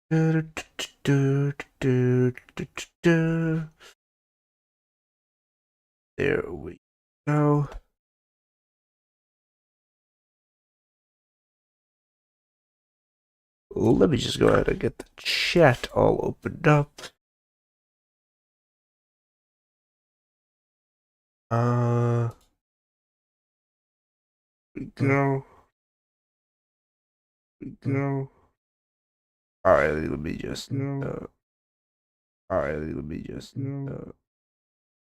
There we go. Let me just go ahead and get the chat all opened up. We go. Alright, let me just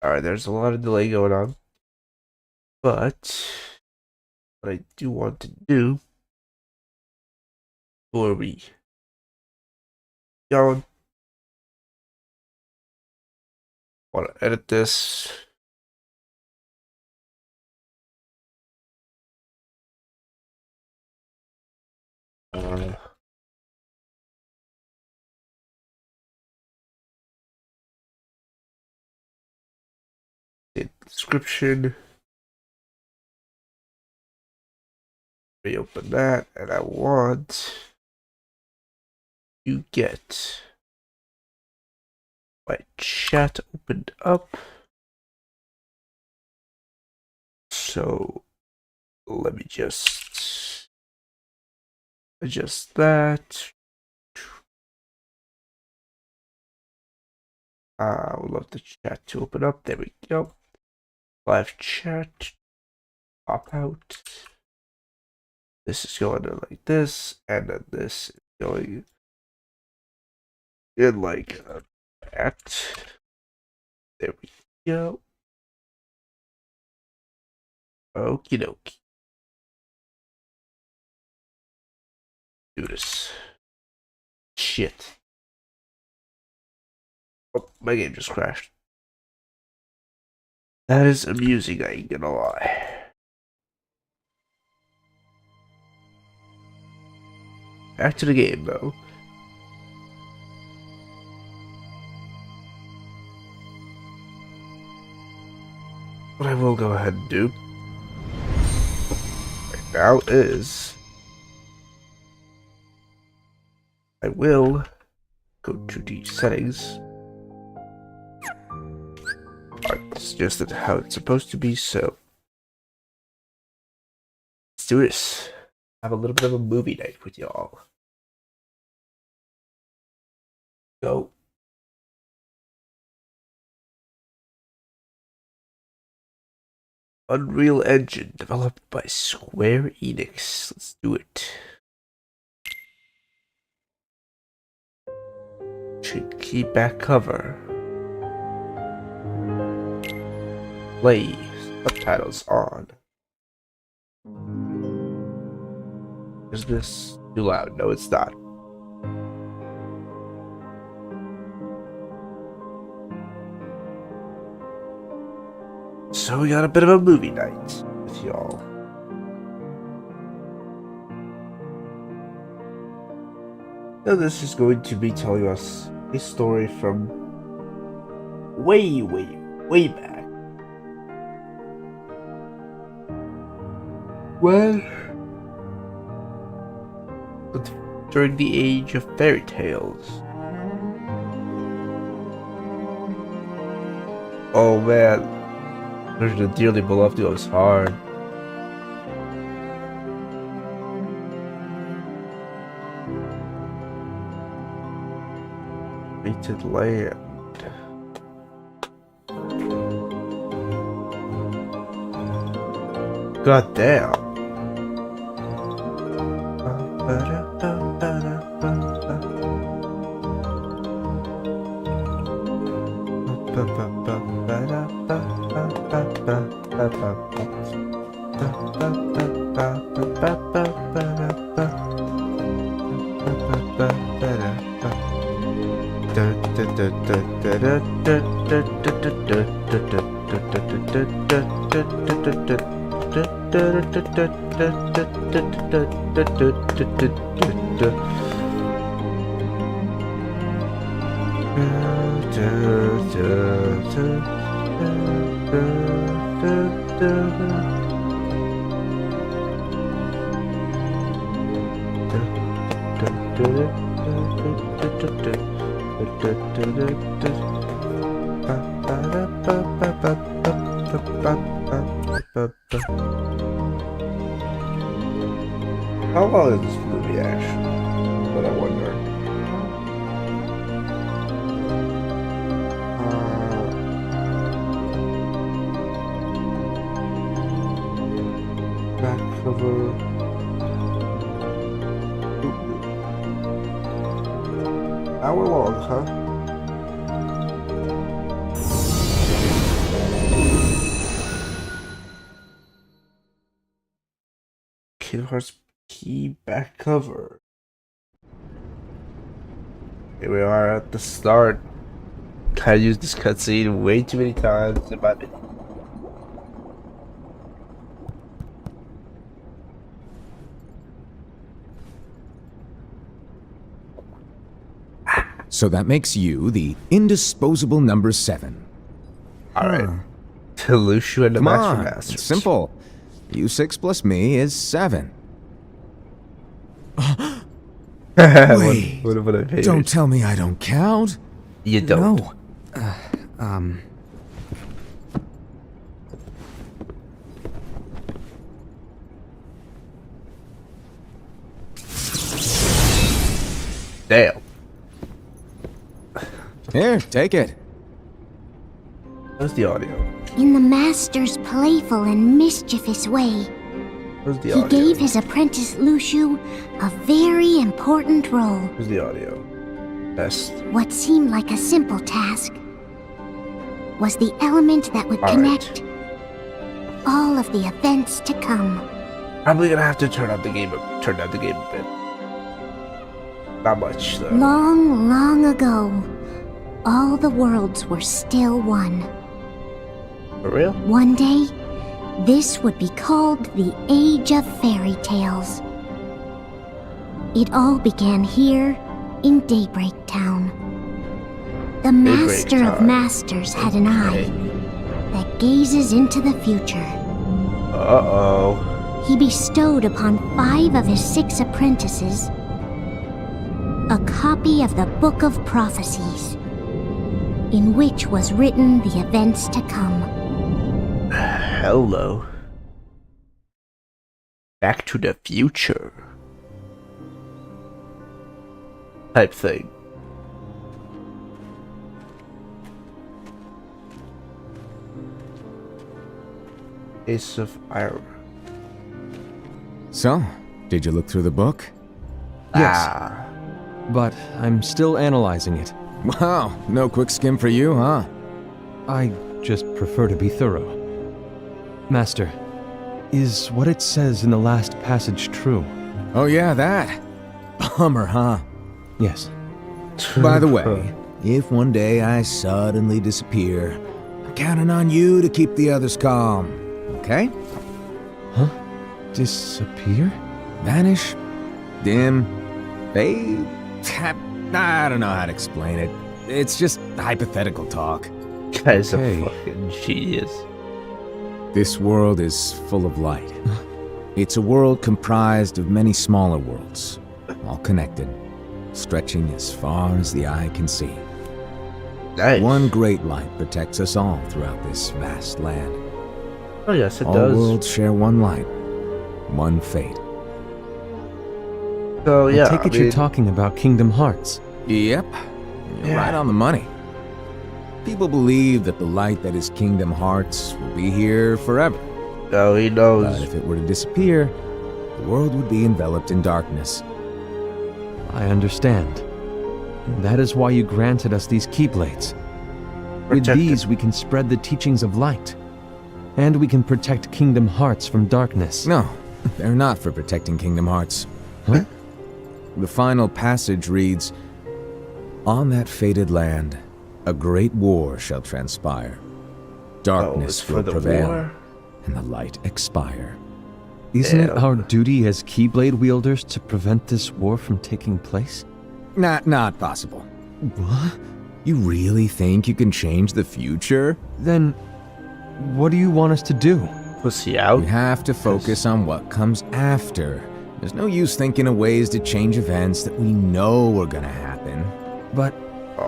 alright, there's a lot of delay going on. But what I do want to do before we go, I want to edit this. The description. Reopen that, and I want to get my chat opened up. So let me just adjust that. I would love the chat to open up. There we go. Live chat. Pop out. This is going in like this, and then this is going in like that. There we go. Okie dokie. Do this. Shit. Oh, my game just crashed. That is amusing, I ain't gonna lie. Back to the game, though. What I will go ahead and do right now is I will go to the settings. It's just how it's supposed to be, so let's do this. Have a little bit of a movie night with y'all. Go. Unreal Engine, developed by Square Enix. Let's do it. Should keep back cover. Play. Subtitles on. Is this too loud? No, it's not. So we got a bit of a movie night with y'all. Now this is going to be telling us a story from way back. Well, during the age of fairy tales. Oh man, there's the dearly beloved goes hard. Fated Land. God damn. How long is this movie actually? But I wonder. Back cover. Hour long, huh? Kingdom Hearts key back cover. Here we are at the start. I used this cutscene way too many times in my opinion. So that makes you the indisposable number 7. Alright. To Lucio and the Come Master on, Master. it's simple. U6 plus me is 7. Wait, what I don't tell me I don't count. You don't. No. Damn. Here, take it. Where's the audio? In the Master's playful and mischievous way, Where's the he audio? gave his apprentice Lucio a very important role. Where's the audio? Best. What seemed like a simple task was the element that would All connect all of the events to come. Probably gonna have to turn down the game a bit. Not much though. Long, long ago, all the worlds were still one. For real? One day, this would be called the Age of Fairy Tales. It all began here in Daybreak Town. The Master of Town. Masters had an eye that gazes into the future. Uh-oh. He bestowed upon 5 of his 6 apprentices a copy of the Book of Prophecies, in which was written the events to come. Hello. Back to the future. Type thing. Ace of Iron. So, did you look through the book? Yes. Ah. But I'm still analyzing it. Wow, no quick skim for you, huh? I just prefer to be thorough. Master, is what it says in the last passage true? Oh yeah, that. Bummer, huh? Yes. By the way, if one day I suddenly disappear, I'm counting on you to keep the others calm, okay? Huh? Disappear? Vanish, dim, fade. I don't know how to explain it. It's just hypothetical talk. Guy's Okay. a fucking genius. This world is full of light. It's a world comprised of many smaller worlds, all connected, stretching as far as the eye can see. Nice. One great light protects us all throughout this vast land. Oh yes, it All does. worlds share one light, one fate. So yeah, I take it you're talking about Kingdom Hearts. Yep, you're Yeah. right on the money. People believe that the light that is Kingdom Hearts will be here forever. Oh, he But knows. if it were to disappear, the world would be enveloped in darkness. I understand. That is why you granted us these Keyblades. With Protect these, we can spread the teachings of light. And we can protect Kingdom Hearts from darkness. No, they're not for protecting Kingdom Hearts. Huh? The final passage reads, "On that fated land, a great war shall transpire. Oh, Darkness it's for will the prevail, war. and the light expire." Isn't it Damn. our duty as Keyblade wielders to prevent this war from taking place? Not possible. What? You really think you can change the future? Then, what do you want us to do? Pussy out. We have to focus on what comes after. There's no use thinking of ways to change events that we know are gonna happen. But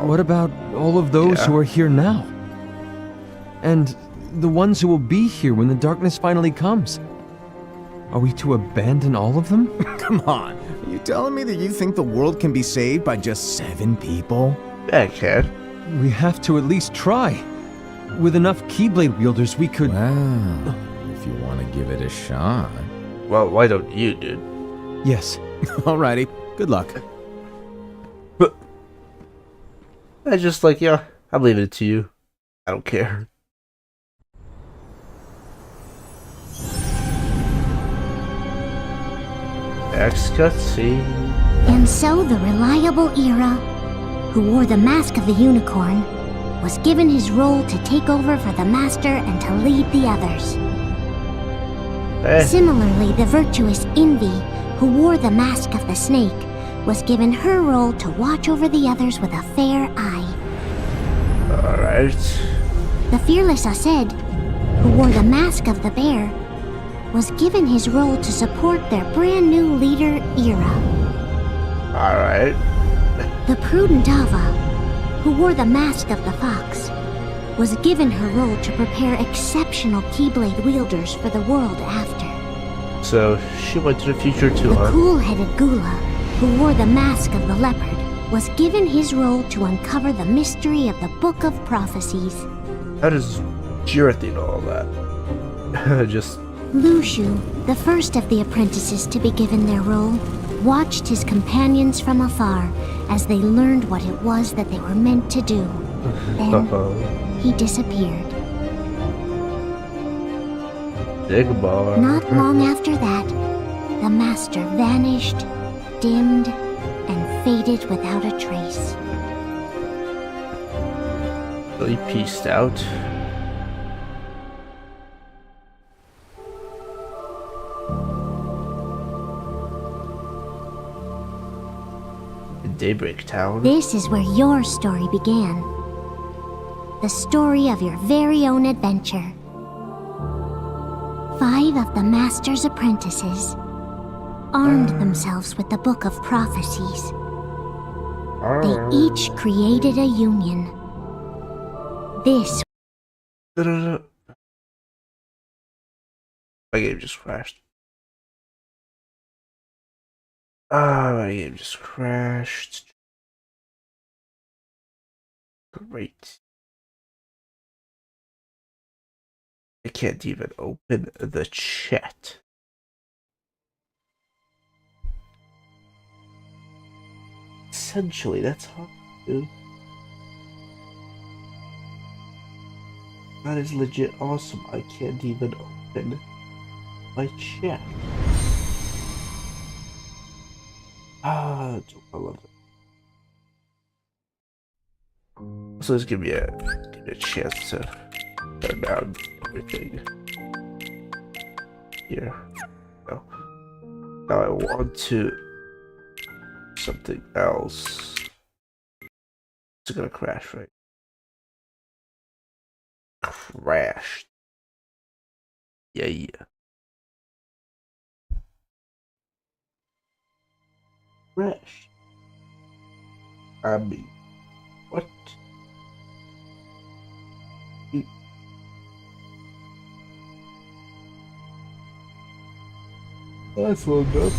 what about all of those who are here now? And the ones who will be here when the darkness finally comes? Are we to abandon all of them? Come on, are you telling me that you think the world can be saved by just 7 people? Yeah, I can. We have to at least try. With enough Keyblade wielders, we could... Well, if you want to give it a shot. Well, why don't you, dude? Yes. Alrighty, good luck. But I just like, yeah, I'm leaving it to you. I don't care. Next cutscene. And so the reliable Era, who wore the mask of the unicorn, was given his role to take over for the Master and to lead the others. Similarly, the virtuous Envy, who wore the mask of the snake, was given her role to watch over the others with a fair eye. Alright. The fearless Aced, who wore the mask of the bear, was given his role to support their brand new leader, Era. Alright. The prudent Ava, who wore the mask of the fox, was given her role to prepare exceptional Keyblade wielders for the world after. So, she went to the future too, The huh? cool-headed Gula, who wore the mask of the leopard, was given his role to uncover the mystery of the Book of Prophecies. How does Jirith know all that? Just... Lushu, the first of the apprentices to be given their role, watched his companions from afar as they learned what it was that they were meant to do. Then he disappeared. Digbar. Not long after that, the Master vanished, dimmed, and faded without a trace. So he peaced out. In Daybreak Town. This is where your story began. The story of your very own adventure. 5 of the Master's apprentices armed themselves with the Book of Prophecies. They each created a union. This... My game just crashed. My game just crashed. Great. I can't even open the chat. Essentially, that's how I do. That is legit awesome. I can't even open my chat. I love it. So let's give me a chance to turn down everything. Here. No. Now I want to something else. It's gonna crash, right? Crashed. Yeah. Crash. I mean, what? That's well done.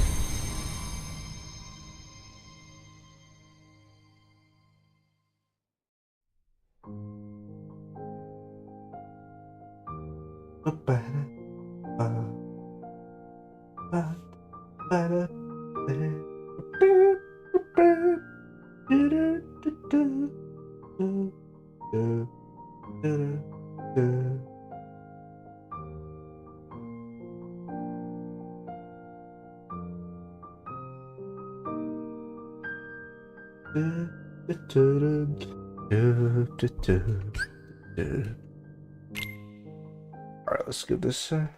Alright, let's give this a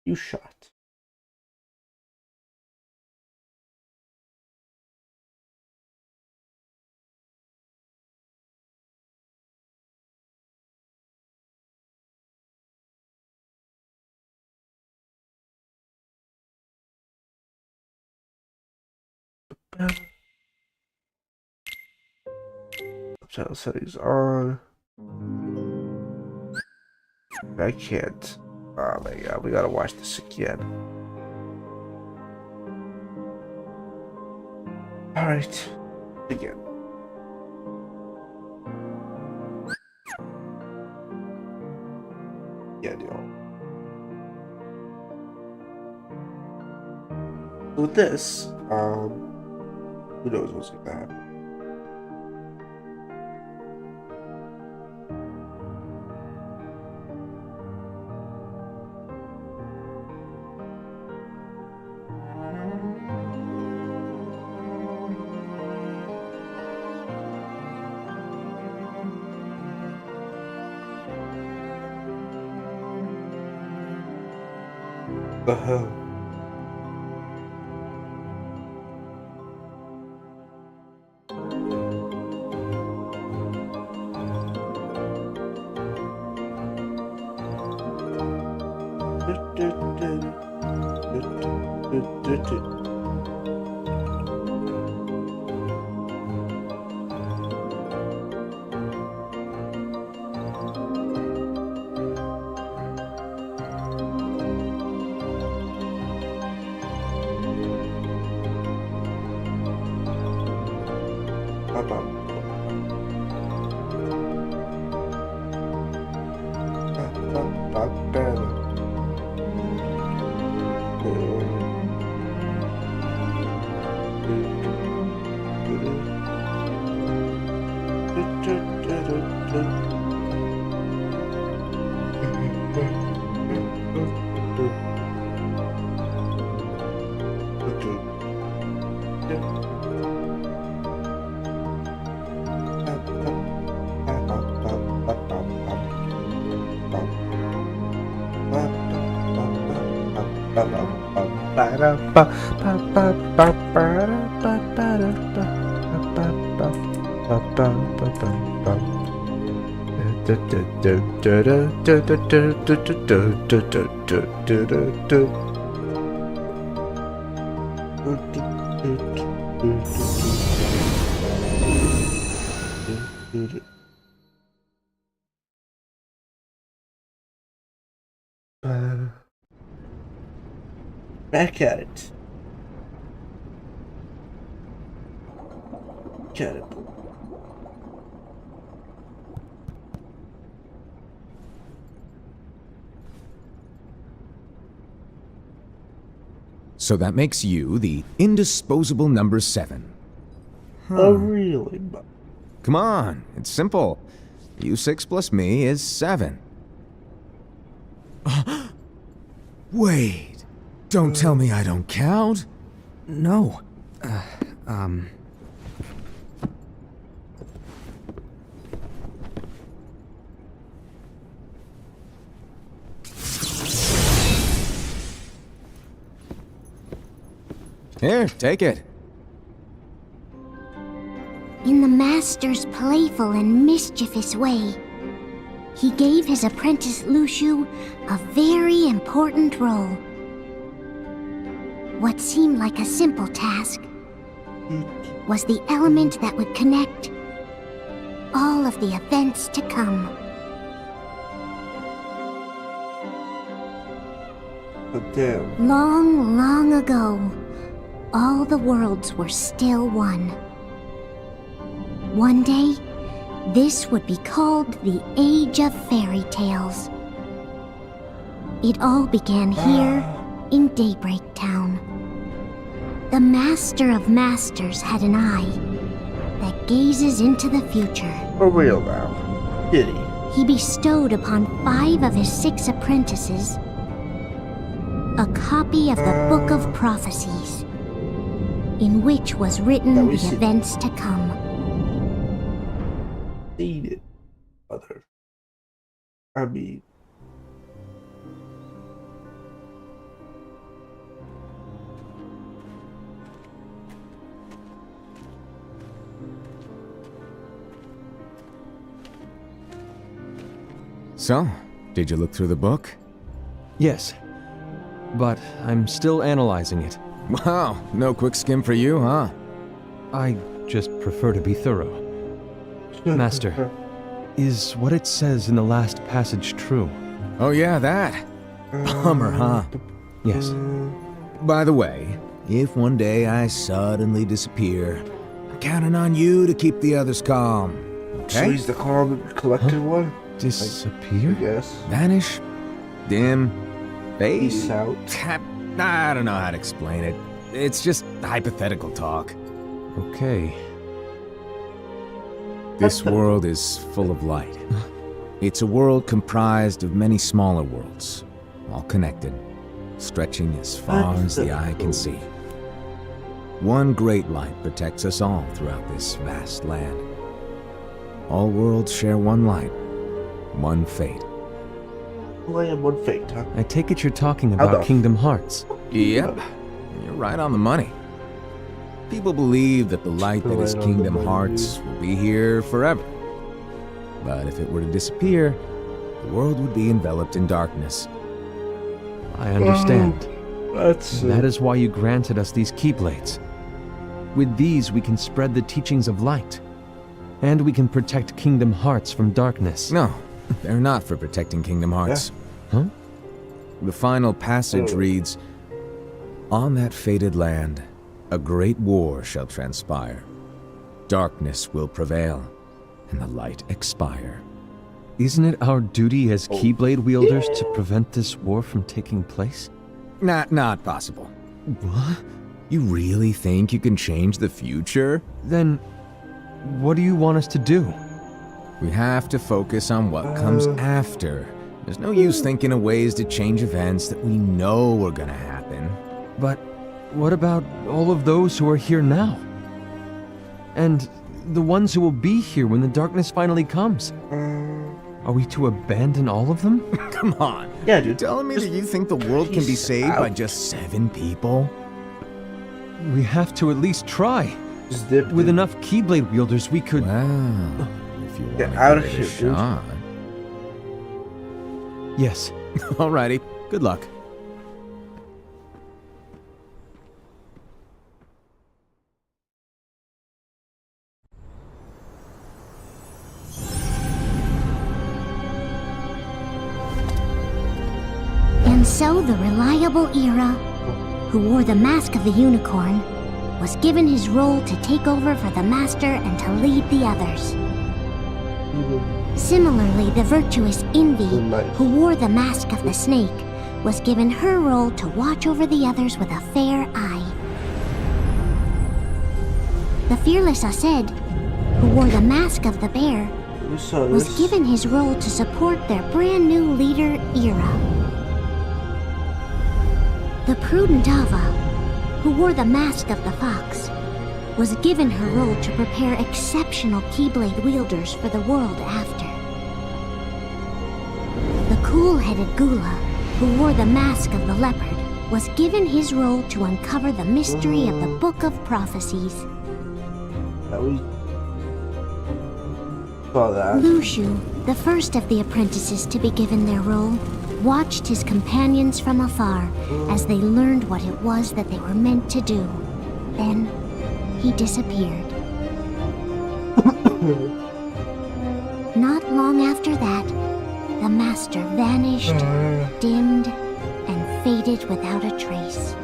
few shot. Channel settings on. I can't. Oh my god, we gotta watch this again. Alright, again. Yeah, deal. With this, who knows what's gonna happen. Uh-huh. Back at it. Get it. So that makes you the indisposable number 7. Oh, really? Come on, it's simple. You 6 plus me is 7. Wait, don't tell me I don't count. No. Here, take it. In the master's playful and mischievous way, he gave his apprentice Lushu a very important role. What seemed like a simple task was the element that would connect all of the events to come. But damn. Long, long ago, all the worlds were still one. One day, this would be called the Age of Fairy Tales. It all began here in Daybreak Town. The Master of Masters had an eye that gazes into the future. For real now. Did he? He bestowed upon 5 of his 6 apprentices a copy of the Book of Prophecies, in which was written the events to come. Seen it, mother. I mean, So, did you look through the book? Yes, but I'm still analyzing it. Wow, no quick skim for you, huh? I just prefer to be thorough. Master, is what it says in the last passage true? Oh yeah, that. Bummer, huh? Yes. By the way, if one day I suddenly disappear, I'm counting on you to keep the others calm. So Okay? he's the calm and collected one? Disappear? Yes. Vanish, dim, fade. Peace out. I don't know how to explain it. It's just hypothetical talk. Okay. This world is full of light. It's a world comprised of many smaller worlds, all connected, stretching as far as the eye can see. One great light protects us all throughout this vast land. All worlds share one light, one fate. Well, I am one fate, huh? I take it you're talking How about the- Kingdom Hearts. Yep, you're right on the money. People believe that the light that is Right on the Kingdom money, Hearts will be here forever. But if it were to disappear, the world would be enveloped in darkness. I understand. That's That is why you granted us these Keyblades. With these, we can spread the teachings of light. And we can protect Kingdom Hearts from darkness. No, they're not for protecting Kingdom Hearts. Huh? The final passage reads, "On that fated land, a great war shall transpire. Darkness will prevail, and the light expire." Isn't it our duty as Keyblade wielders to prevent this war from taking place? Not possible. What? You really think you can change the future? Then, what do you want us to do? We have to focus on what comes after. There's no use thinking of ways to change events that we know are gonna happen. But what about all of those who are here now? And the ones who will be here when the darkness finally comes? Are we to abandon all of them? Come on. Yeah, You dude. telling me that Just you think the world can be peace saved by out. just 7 people? We have to at least try. Just dip With in. enough Keyblade wielders, we could... Well, if you want Get to out give of it here, a dude. shot. Yes. Alrighty, good luck. And so the reliable Era, who wore the mask of the unicorn, was given his role to take over for the Master and to lead the others. Similarly, the virtuous Envy, who wore the mask of the snake, was given her role to watch over the others with a fair eye. The fearless Aced, who wore the mask of the bear, Who saw was this? given his role to support their brand new leader, Era. The prudent Ava, who wore the mask of the fox, was given her role to prepare exceptional Keyblade wielders for the world after. The cool-headed Gula, who wore the mask of the leopard, was given his role to uncover the mystery of the Book of Prophecies. That we saw that. Lushu, the first of the apprentices to be given their role, watched his companions from afar as they learned what it was that they were meant to do. Then, he disappeared. Not long after that, the Master vanished, dimmed, and faded without a trace.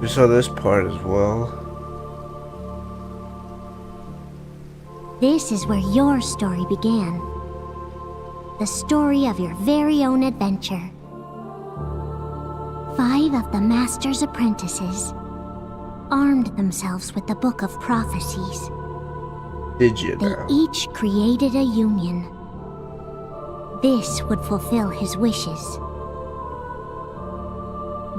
We saw this part as well. This is where your story began. The story of your very own adventure. 5 of the Master's apprentices armed themselves with the Book of Prophecies. Did you They now? each created a union. This would fulfill his wishes.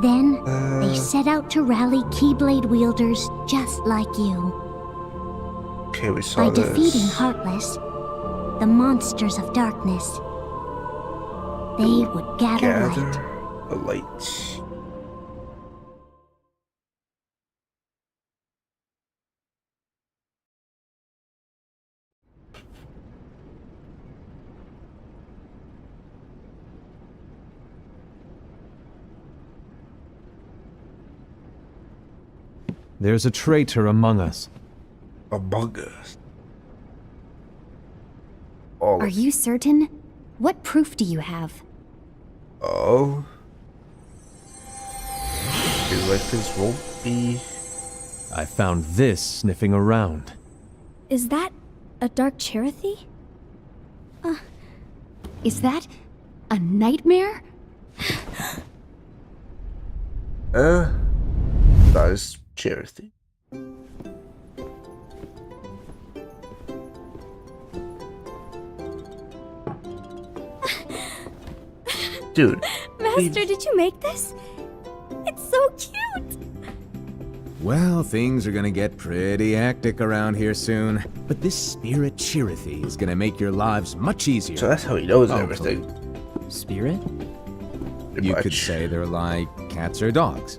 Then, they set out to rally Keyblade wielders just like you. Okay, we saw By this. defeating Heartless, the monsters of darkness, they would gather light. the light. There's a traitor among us. Among us. All Are of you certain? What proof do you have? Oh. Feel like this won't be. I found this sniffing around. Is that a dark Cherothy? Is that a nightmare? That is charity. Dude. Master, did you make this? It's so cute! Well, things are gonna get pretty hectic around here soon. But this spirit Cherothy is gonna make your lives much easier. So that's how he knows Oh, everything. Spirit? Pretty You much. could say they're like cats or dogs.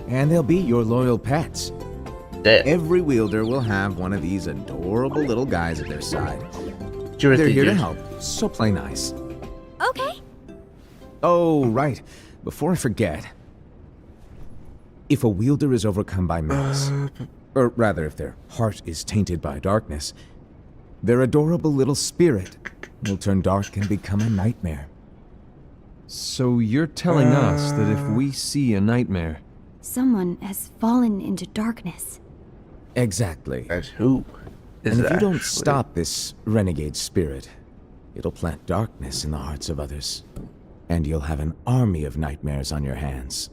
And they'll be your loyal pets. Damn. Every wielder will have one of these adorable little guys at their side. Charity, They're here to dude. help, so play nice. Okay. Oh, right. Before I forget. If a wielder is overcome by malice, or rather if their heart is tainted by darkness, their adorable little spirit will turn dark and become a nightmare. So you're telling us that if we see a nightmare, Someone has fallen into darkness. Exactly. And who is And if that? you don't actually? stop this renegade spirit, it'll plant darkness in the hearts of others. And you'll have an army of nightmares on your hands.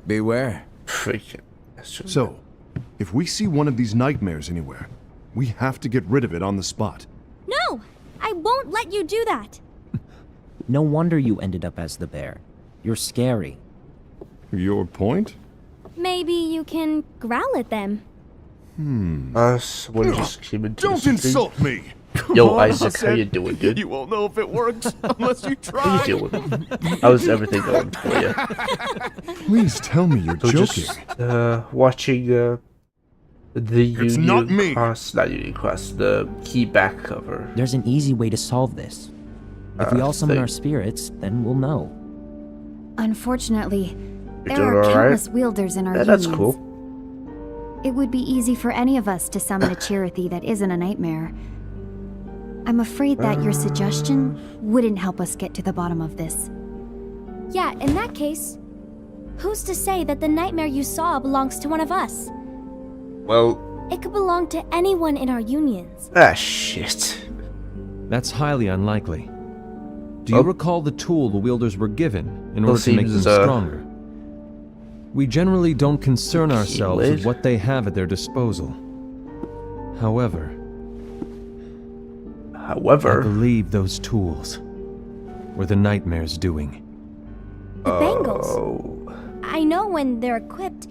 Beware. Freaking. That's true. So, if we see one of these nightmares anywhere, we have to get rid of it on the spot. No! I won't let you do that! No wonder you ended up as the bear. You're scary. Your point? Maybe you can growl at them. Someone just came into Don't the stream. insult me! Yo, Isaac, how you doing, dude? You won't know if it works unless you How try. you doing? How's everything going for you? Please tell me you're So joking. just watching the It's Union not me. Cross, not Union Cross, the key back cover. There's an easy way to solve this. If we all summon thing. our spirits, then we'll know. Unfortunately, You're there doing are alright? countless wielders in our Yeah, that's unions. cool. It would be easy for any of us to summon a Cherothy that isn't a nightmare. I'm afraid that your suggestion wouldn't help us get to the bottom of this. Yeah, in that case, who's to say that the nightmare you saw belongs to one of us? Well, It could belong to anyone in our unions. shit. that's highly unlikely. Do you Oh. recall the tool the wielders were given in Well, order to make them seems, stronger? We generally don't concern ourselves lid? with what they have at their disposal. However, I However, believe those tools were the nightmare's doing. The bangles. oh, I know when they're equipped,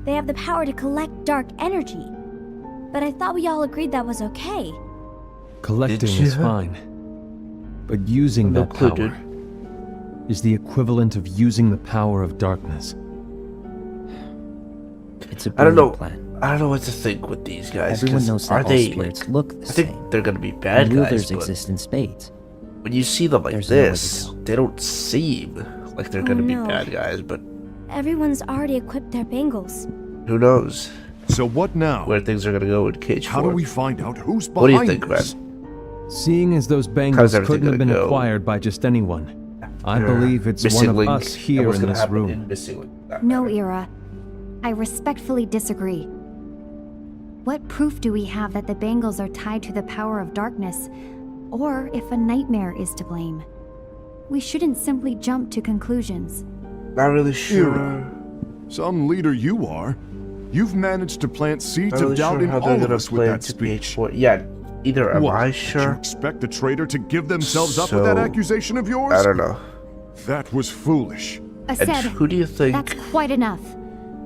they have the power to collect dark energy. But I thought we all agreed that was okay. Collecting you? is fine, but using No that clue, power dude. is the equivalent of using the power of darkness. It's a I don't know. brilliant plan. I don't know what to think with these guys. Everyone 'cause knows are that all they spirits like? look the I think same. they're gonna be bad And guys, wielders but exist in spades. when you see them like There's no way to this, tell. they don't seem like they're Oh, gonna be no. bad guys. But Everyone's already equipped their bangles. who knows So what now? where things are gonna go in Cage How 4? do we find out who's What do you behind think, man? this? Seeing as those How's bangles everything couldn't have been gonna go? acquired by just anyone, I Uh, believe it's Missing one of Link. us And here what's in gonna this happen room. in Missing Link? No, Ira. I respectfully disagree. What proof do we have that the bangles are tied to the power of darkness, or if a nightmare is to blame? We shouldn't simply jump to conclusions. Not really sure. Ira. Some leader you are. You've managed to plant seeds Not really of doubt sure in how all they're of gonna us with play that into speech. Cage 4. Yeah, either am What, I did you sure? expect the traitor to give themselves up with that So, accusation of yours? I don't know. That was foolish. I And said, who do you think? that's quite enough.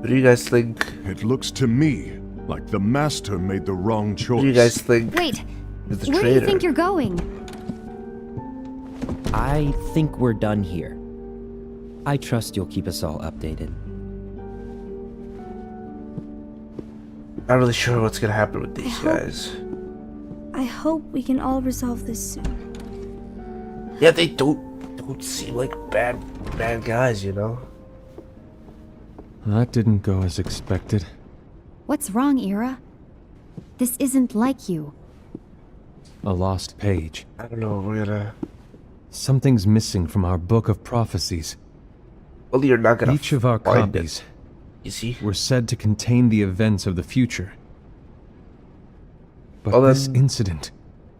Who do you guys think? It looks to me like the master made the wrong choice. Who do you guys think Wait, is the where traitor? do you think you're going? I think we're done here. I trust you'll keep us all updated. Not really sure what's gonna happen with these hope- guys. I hope we can all resolve this soon. Yeah, they don't seem like bad guys, you know. That didn't go as expected. What's wrong, Ira? This isn't like you. A lost page. I don't know. We're gonna. Something's missing from our book of prophecies. Well, you're not gonna. Each of our find copies it. You see? were said to contain the events of the future. But Well, this then- incident,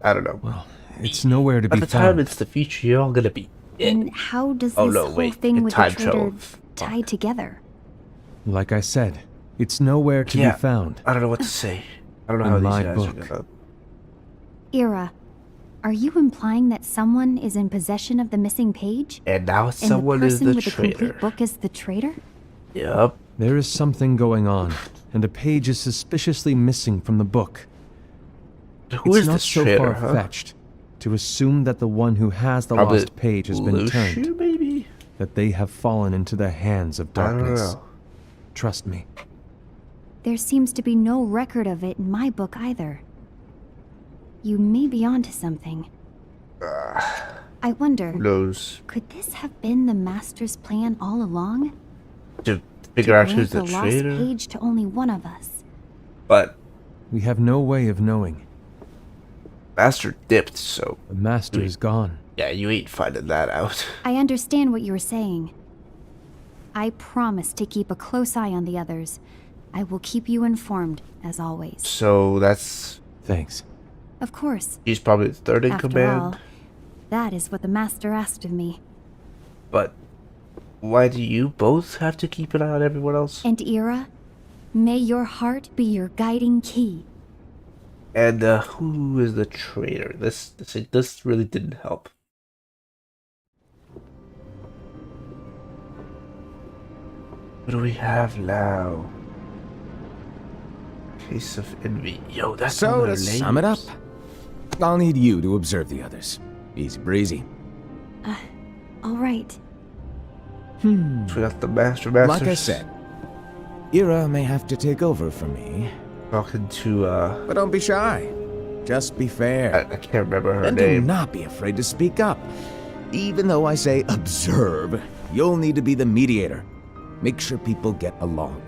I don't know. well, it's nowhere to By be the time found. it's the future, you're all gonna be And dead. how does Oh, this no, whole wait. thing The with the time traitor travel. tie together? Like I said, it's nowhere to Yeah. be found. I don't know what to say. I don't know In how these my guys book. are gonna. Ira, are you implying that someone is in possession of the missing page? And now And someone the is person the with the traitor. complete book is the traitor? Yep. There is something going on, and a page is suspiciously missing from the book. Who It's is not this so traitor, huh? far-fetched to assume that the one who has the Probably lost page has been Lucio, turned, maybe? that they have fallen into the hands of I don't darkness. know. Trust me. There seems to be no record of it in my book either. You may be onto something. I wonder, Who knows? could this have been the Master's plan all along? To figure out To who's grant the lost traitor? page to only one of us. But We have no way of knowing. Master dipped, so The Master is gone. yeah, you ain't finding that out. I understand what you were saying. I promise to keep a close eye on the others. I will keep you informed, as always. So that's Thanks. Of course. he's probably the third in After command. all, that is what the Master asked of me. But why do you both have to keep an eye on everyone else? And Ira, may your heart be your guiding key. And who is the traitor? This really didn't help. What do we have now? Case of envy. Yo, that's So, all to their sum it up, names. I'll need you to observe the others. Easy breezy. All right. So we got the Masters. Like I said, Ira may have to take over for me, Talking to but don't be shy. Just be fair. I can't remember her And do name. not be afraid to speak up. Even though I say observe, you'll need to be the mediator. Make sure people get along.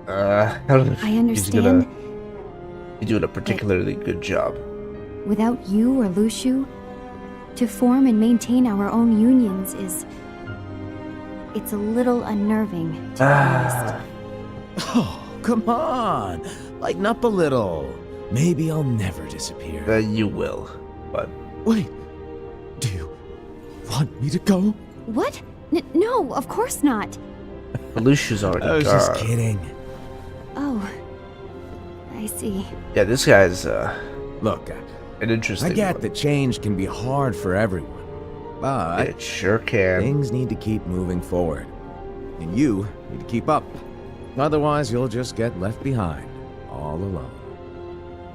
I don't know if I he's understand. He's doing a particularly good job. Without you or Luciu, to form and maintain our own unions is... It's a little unnerving, to be honest. Oh, come on. Lighten up a little. Maybe I'll never disappear. You will, but Wait. Do you want me to go? What? No, of course not. Lucius already I was gone. just kidding. Oh, I see. Yeah, this guy's Look, an interesting I get one. that change can be hard for everyone. But It sure can. things need to keep moving forward. And you need to keep up. Otherwise, you'll just get left behind, all alone.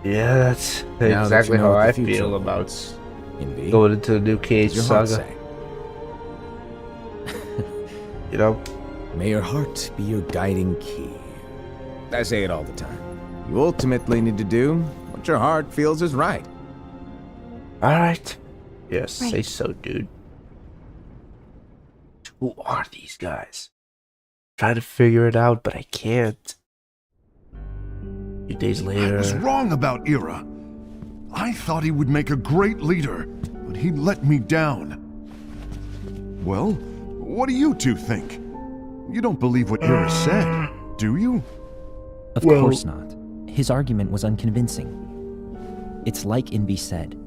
Yeah, that's Now that exactly you know how what the I future feel about holds, Envy, going into the new what Cage does your heart saga. say? You know, May your heart be your guiding key. I say it all the time. You ultimately need to do what your heart feels is right. all right. Yes, say Right. so, dude. Who are these guys? Trying to figure it out, but I can't. A few days I later, was wrong about Ira. I thought he would make a great leader, but he let me down. Well, what do you two think? You don't believe what Ira said, do you? Of Well- course not. His argument was unconvincing. It's like Invi said.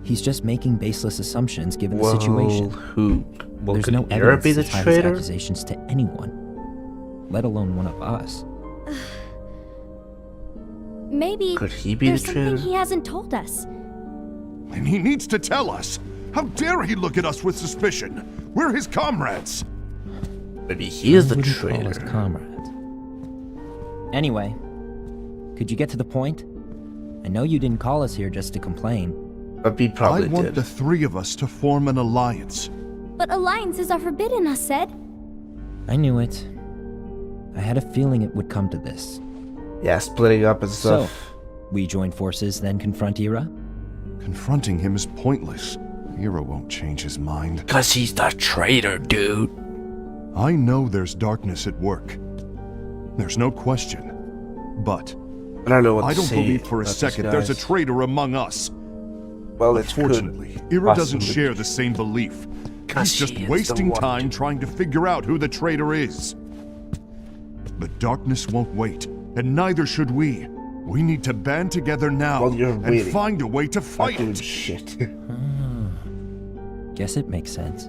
He's just making baseless assumptions given the situation. Who? Well, There's could no Ira evidence be the to tie his traitor? accusations to anyone, let alone one of us. Maybe Could he be there's the something traitor? he hasn't told us. And he needs to tell us. How dare he look at us with suspicion? We're his comrades. Maybe he is the Wouldn't call us traitor. comrades. Anyway, could you get to the point? I know you didn't call us here just to complain. But he probably I want did. the three of us to form an alliance. But alliances are forbidden, us said. I knew it. I had a feeling it would come to this. Yeah, splitting up and So, stuff. we join forces, then confront Ira? Confronting him is pointless. Ira won't change his mind. Cause he's the traitor, dude. I know there's darkness at work. There's no question. But I don't know what I to don't say believe for a about these second there's a guys. traitor among us. Well, it's Unfortunately, good. Ira doesn't Possibly. share the same belief. Because He's just she is the wasting one. time trying to figure out who the traitor is. But darkness won't wait, and neither should we. We need to band together now Well, you're and waiting. find a way to Not fight doing it. shit. Guess it makes sense.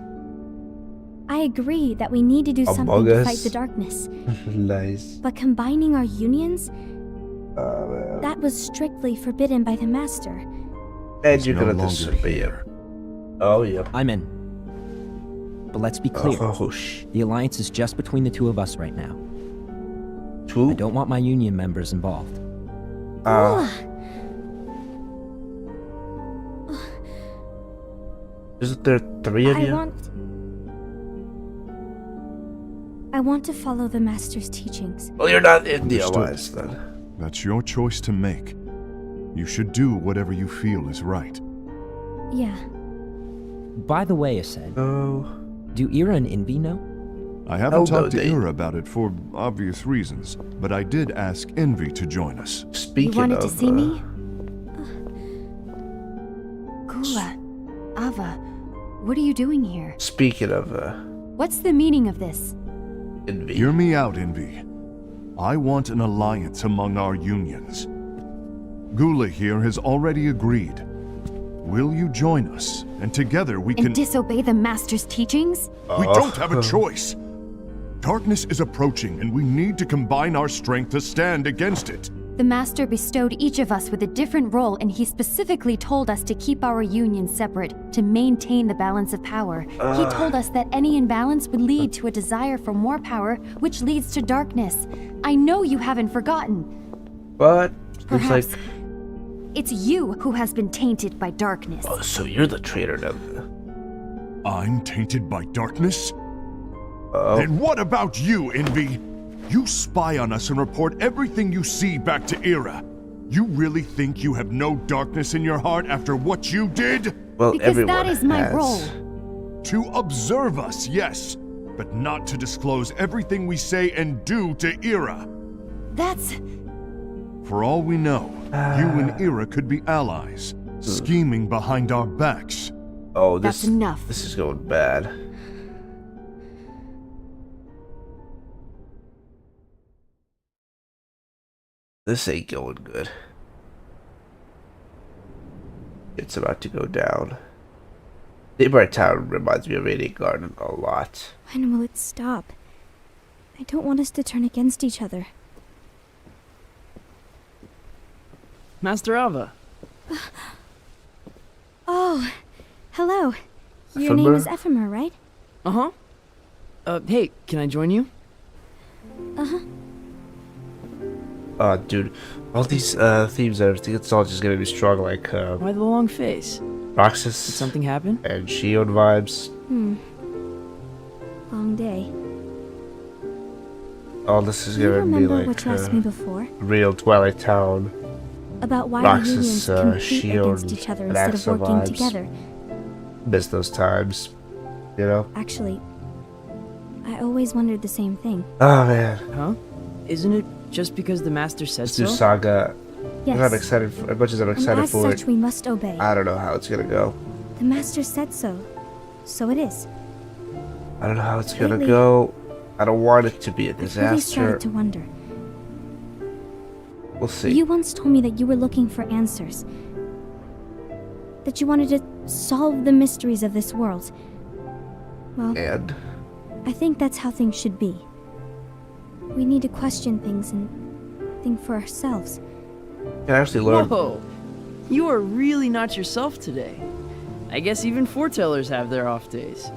I agree that we need to do Among something to fight Us? the darkness. Nice. But combining our unions, Man. that was strictly forbidden by the Master. And you're No gonna longer disobey him. here. Oh, yep. I'm in. But let's be clear. Oh, shh. The alliance is just between the two of us right now. Two? I don't want my union members involved. Isn't there 3 of you? I want to follow the Master's teachings. Well, you're not in the Understood. alliance then. That's your choice to make. You should do whatever you feel is right. Yeah. By the way, Ased, Oh. do Ira and Envy know? I haven't no, talked to they- Ira about it for obvious reasons, but I did ask Envy to join us. Speaking You wanted of, to see me? Kula, Ava, what are you doing here? Speaking of, What's the meaning of this? Envy. Hear me out, Envy. I want an alliance among our unions. Gula here has already agreed. Will you join us? And together we And can... disobey the Master's teachings? We don't have a choice. Darkness is approaching, and we need to combine our strength to stand against it. The Master bestowed each of us with a different role, and he specifically told us to keep our union separate, to maintain the balance of power. He told us that any imbalance would lead to a desire for more power, which leads to darkness. I know you haven't forgotten. But, it's Perhaps like, it's you who has been tainted by darkness. oh, so you're the traitor now. I'm tainted by darkness? Oh. And what about you, Envy? You spy on us and report everything you see back to Ira. You really think you have no darkness in your heart after what you did? Well, Because everyone that is my has. role. To observe us, yes, but not to disclose everything we say and do to Ira. That's... For all we know, you and Ira could be allies, scheming behind our backs. Oh, That's enough. This is going bad. This ain't going good. It's about to go down. Neighbor Town reminds me of Radiant Garden a lot. When will it stop? I don't want us to turn against each other. Master Ava. Oh, hello. Your name is Ephemer, right? Uh-huh. Hey, can I join you? Oh, dude. All these themes and everything, it's all just gonna be strong like Why the long face? Roxas Did something happen? and Shion vibes. Long day. All this is Do you gonna be remember like what you asked me before? real Twilight Town. About why Roxas, the unions compete Shion, against each other and instead of Axel working vibes. together. Miss those times. You know? Actually, I always wondered the same thing. Oh man. Huh? Isn't it just because the Master said Let's do so? Saga. Yes. I'm excited for, as much as I'm And excited as for such, it. we must obey. I don't know how it's gonna go. The Master said so. So it is. I don't know how it's gonna Lately, go. I don't want it to be a I've really disaster. started to wonder. We'll see. You once told me that you were looking for answers. That you wanted to solve the mysteries of this world. Well, And I think that's how things should be. We need to question things and think for ourselves. you can actually learn. Whoa! You are really not yourself today. I guess even foretellers have their off days.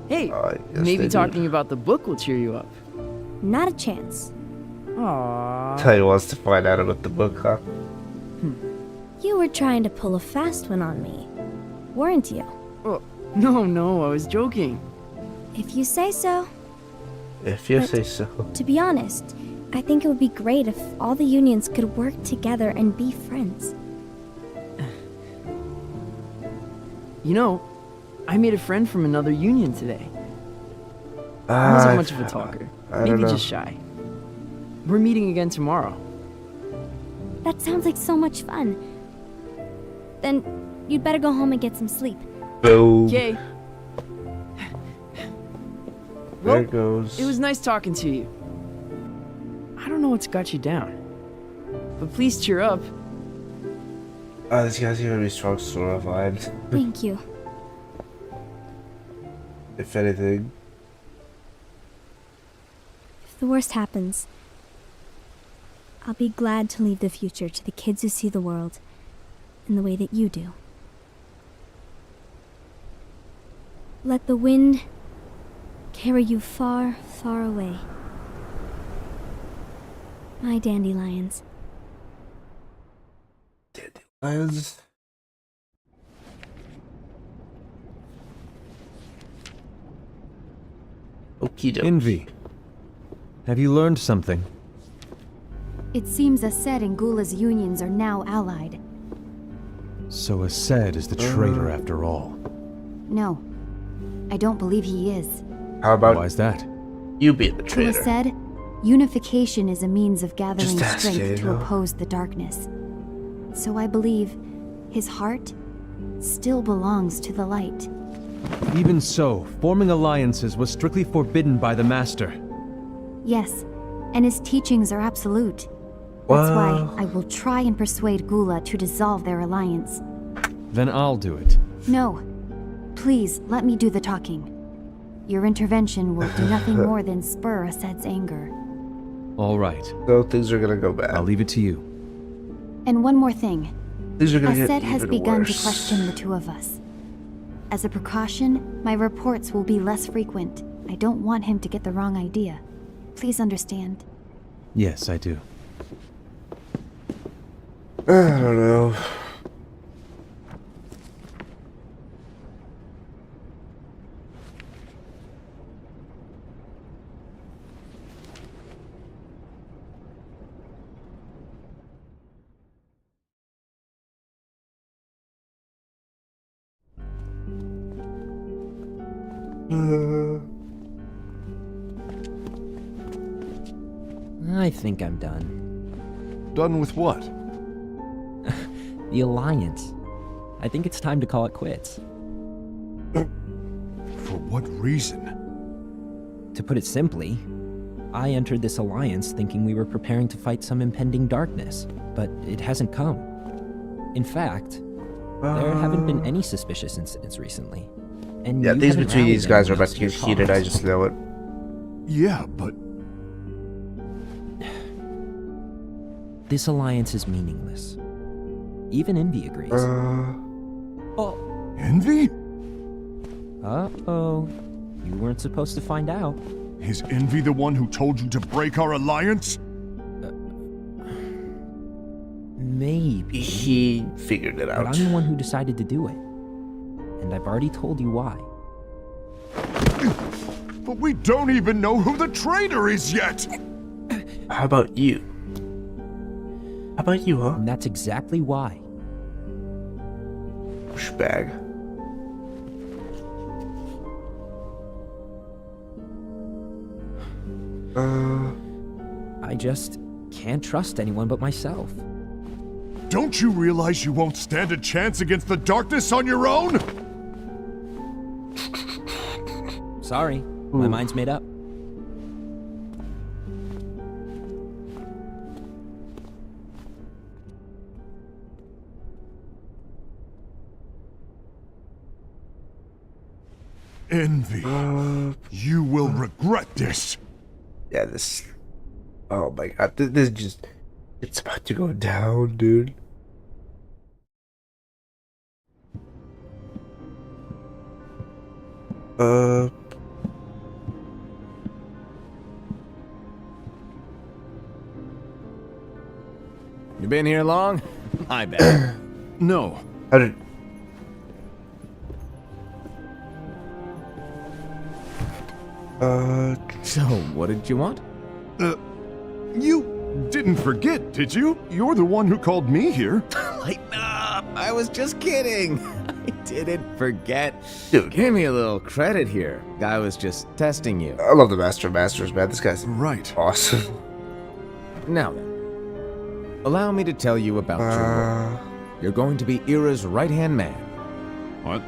Hey, Yes, maybe they do. talking about the book will cheer you up. Not a chance. Aww. Tell you wants to find out about the book, huh? You were trying to pull a fast one on me, weren't you? Oh, no, I was joking. If you say so. If you But- say so. To be honest, I think it would be great if all the unions could work together and be friends. You know, I made a friend from another union today. He wasn't much of a talker. I don't Maybe know. just shy. we're meeting again tomorrow. That sounds like so much fun. Then you'd better go home and get some sleep. Boom. Okay. There Well, it goes. it was nice talking to you. I don't know what's got you down, but please cheer up. This guy's gonna be strong Sora vibes. Thank you. If anything. If the worst happens, I'll be glad to leave the future to the kids who see the world in the way that you do. Let the wind carry you far, far away. My dandelions. Dandelions. Okie dokie. Envy. Have you learned something? It seems Ased and Gula's unions are now allied. So Ased is the traitor after all. No, I don't believe he is. How about Why is that? you be the To traitor? Ased, unification is a means of gathering Just ask, strength you to know? oppose the darkness. So I believe his heart still belongs to the light. Even so, forming alliances was strictly forbidden by the Master. Yes, and his teachings are absolute. That's why Wow. I will try and persuade Gula to dissolve their alliance. Then I'll do it. No, please let me do the talking. Your intervention will do nothing more than spur Ased's anger. All right. So things are gonna go bad. I'll leave it to you. And one more thing. Things are gonna get Ased has even begun worse. to question the two of us. As a precaution, my reports will be less frequent. I don't want him to get the wrong idea. Please understand. Yes, I do. I don't know. I think I'm done. Done with what? The Alliance. I think it's time to call it quits. For what reason? To put it simply, I entered this alliance thinking we were preparing to fight some impending darkness, but it hasn't come. In fact, there haven't been any suspicious incidents recently. And Yeah, you things haven't between rallied these guys are anyone about to get else your heated, I cause. just know it. Yeah, but This alliance is meaningless. Even Envy agrees. Oh. envy? Uh-oh. You weren't supposed to find out. Is Envy the one who told you to break our alliance? Maybe. He figured it But out. I'm the one who decided to do it. And I've already told you why. But we don't even know who the traitor is yet! How about you? How about you, huh? And that's exactly why. Pushbag. I just can't trust anyone but myself. Don't you realize you won't stand a chance against the darkness on your own? Sorry, my mind's made up. Envy. You will regret this. Yeah, this. Oh my god, this just. It's about to go down, dude. You been here long? My bad. No. How did. So, what did you want? You didn't forget, did you? You're the one who called me here. Lighten up! I was just kidding. I didn't forget. Dude. Give me a little credit here. I was just testing you. I love the Master of Masters, man. This guy's Right. awesome. Now then, allow me to tell you about your role. You're going to be Ira's right-hand man. What?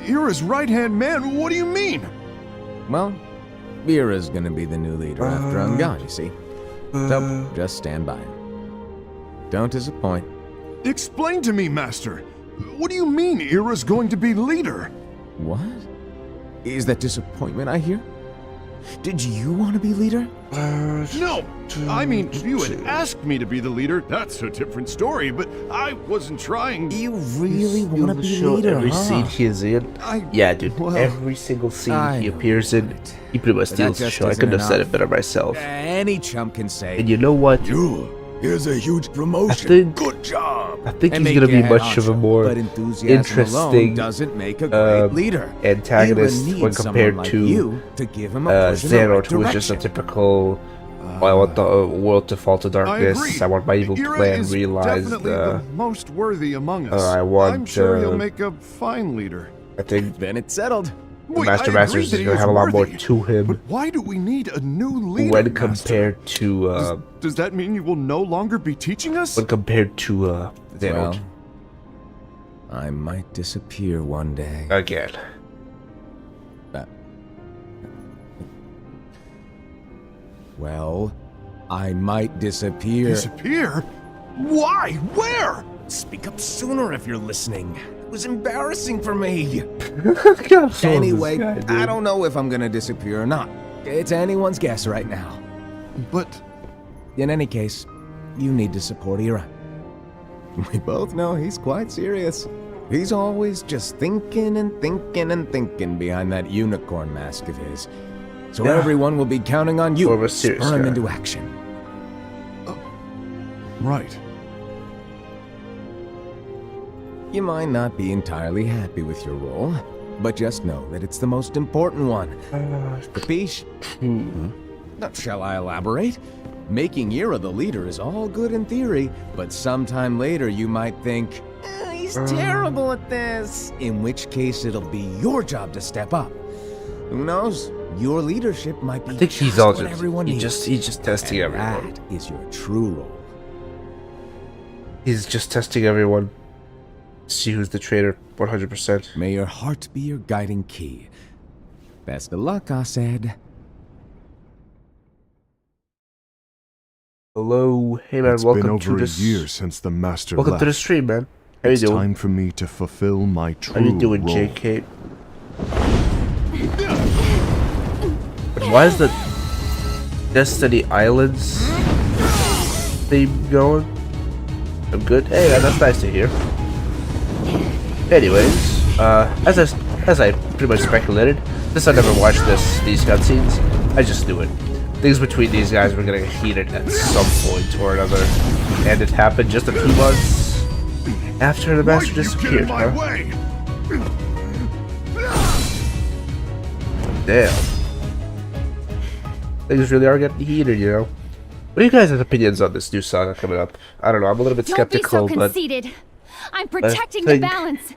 Ira's right-hand man? What do you mean? Well, Ira's gonna be the new leader after I'm gone, you see. So, just stand by. Don't disappoint. Explain to me, Master. What do you mean Ira's going to be leader? What? Is that disappointment I hear? Did you want to be leader? No! I mean, if you had asked me to be the leader, that's a different story, but I wasn't trying. You really want to be Show leader, every huh? scene he is in. Yeah, dude. well, every single scene I he know, appears in, right. he pretty much But that steals the just show. I isn't couldn't have said enough. it better myself. Any chump can say. And you know what? Here's a huge promotion. think- Good job. I think And he's make gonna you be head much of a honcho, more but enthusiasm interesting alone doesn't make a great leader. antagonist Ira when needs compared someone like to you to give him a push in the right Xehanort, who is just a direction. typical. I want the world to fall to darkness. agree. I want my evil Ira plan is realized. definitely the most worthy among us. I want, I'm sure he'll make a fine leader. I think Then it's settled. Wait, Master I Masters agree that is he gonna is have a lot more worthy, to him But why do we need a new leader, when Master? compared to Does that mean you will no longer be teaching us? when compared to Xehanort. Well, I might disappear one day. Again. Well, I might disappear. Disappear? Why? Where? Speak up sooner if you're listening. It was embarrassing for me. God, Anyway, this guy, dude. I don't know if I'm gonna disappear or not. It's anyone's guess right now. But In any case, you need to support Ira. We both know he's quite serious. He's always just thinking and thinking and thinking behind that unicorn mask of his. So Yeah. everyone will be counting on you More of a to serious spur him guy. into action. right. You might not be entirely happy with your role, but just know that it's the most important one. Capiche? Now, shall I elaborate? Making Ira the leader is all good in theory, but sometime later you might think, he's terrible at this. In which case it'll be your job to step up. Who knows? Your leadership might be I think he's just all what just everyone he's needs. just testing And everyone. that is your true role. He's just testing everyone. See who's the traitor 100%. May your heart be your guiding key. Best of luck, I said. Hello, hey man, It's welcome been to over a this. year since the Master Welcome left. to the stream, man. How you It's doing? time for me to fulfill my true How you doing, role. JK? But why is the Destiny Islands theme going? I'm good. Hey, that's nice to hear. Anyways, as I pretty much speculated, since I never watched these cutscenes, I just knew it. Things between these guys were gonna get heated at some point or another, and it happened just a few months after the Why Master do you get disappeared, in my huh? way? Damn. Things really are getting heated, you know? What are you guys' opinions on this new saga coming up? I don't know, I'm a little bit Don't be so skeptical, but conceited. I'm protecting think- the balance,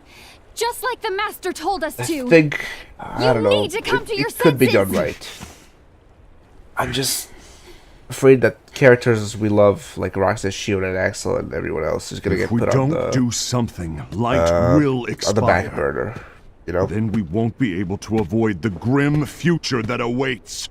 just like the master told us I to. think, I You don't know, need to come to your it could be done senses. right. I'm just afraid that characters we love, like Roxas, Shield, and Axel, and everyone else, is gonna If get we put don't on the do something, light will expire. on the back burner, you know? Then we won't be able to avoid the grim future that awaits.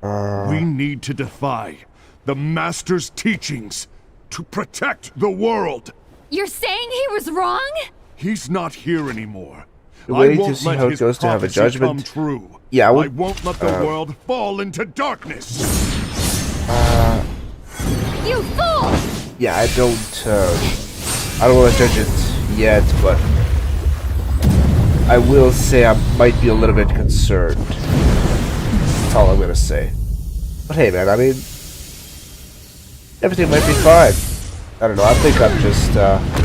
We need to defy the Master's teachings to protect the world. You're saying he was wrong? He's not here anymore. We're I waiting to won't see let how it his goes to have a prophecy judgment. come true. Yeah, I I would- won't let the world fall into darkness. You fool! Yeah, I don't want to judge it yet, but I will say I might be a little bit concerned. That's all I'm gonna say. But hey, man, I mean, everything might be fine. I don't know. I think I'm just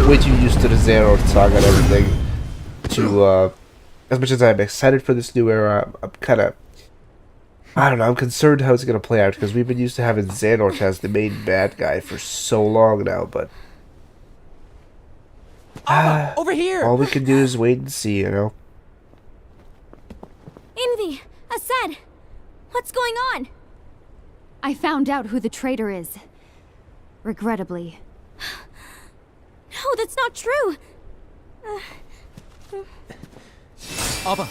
way too used to the Xehanort saga and everything. To as much as I'm excited for this new era, I'm kind of, I don't know. I'm concerned how it's gonna play out because we've been used to having Xehanort as the main bad guy for so long now, but Over here! all we can do is wait and see, you know. Envy! Asad! What's going on? I found out who the traitor is. Regrettably. No, that's not true. Ava,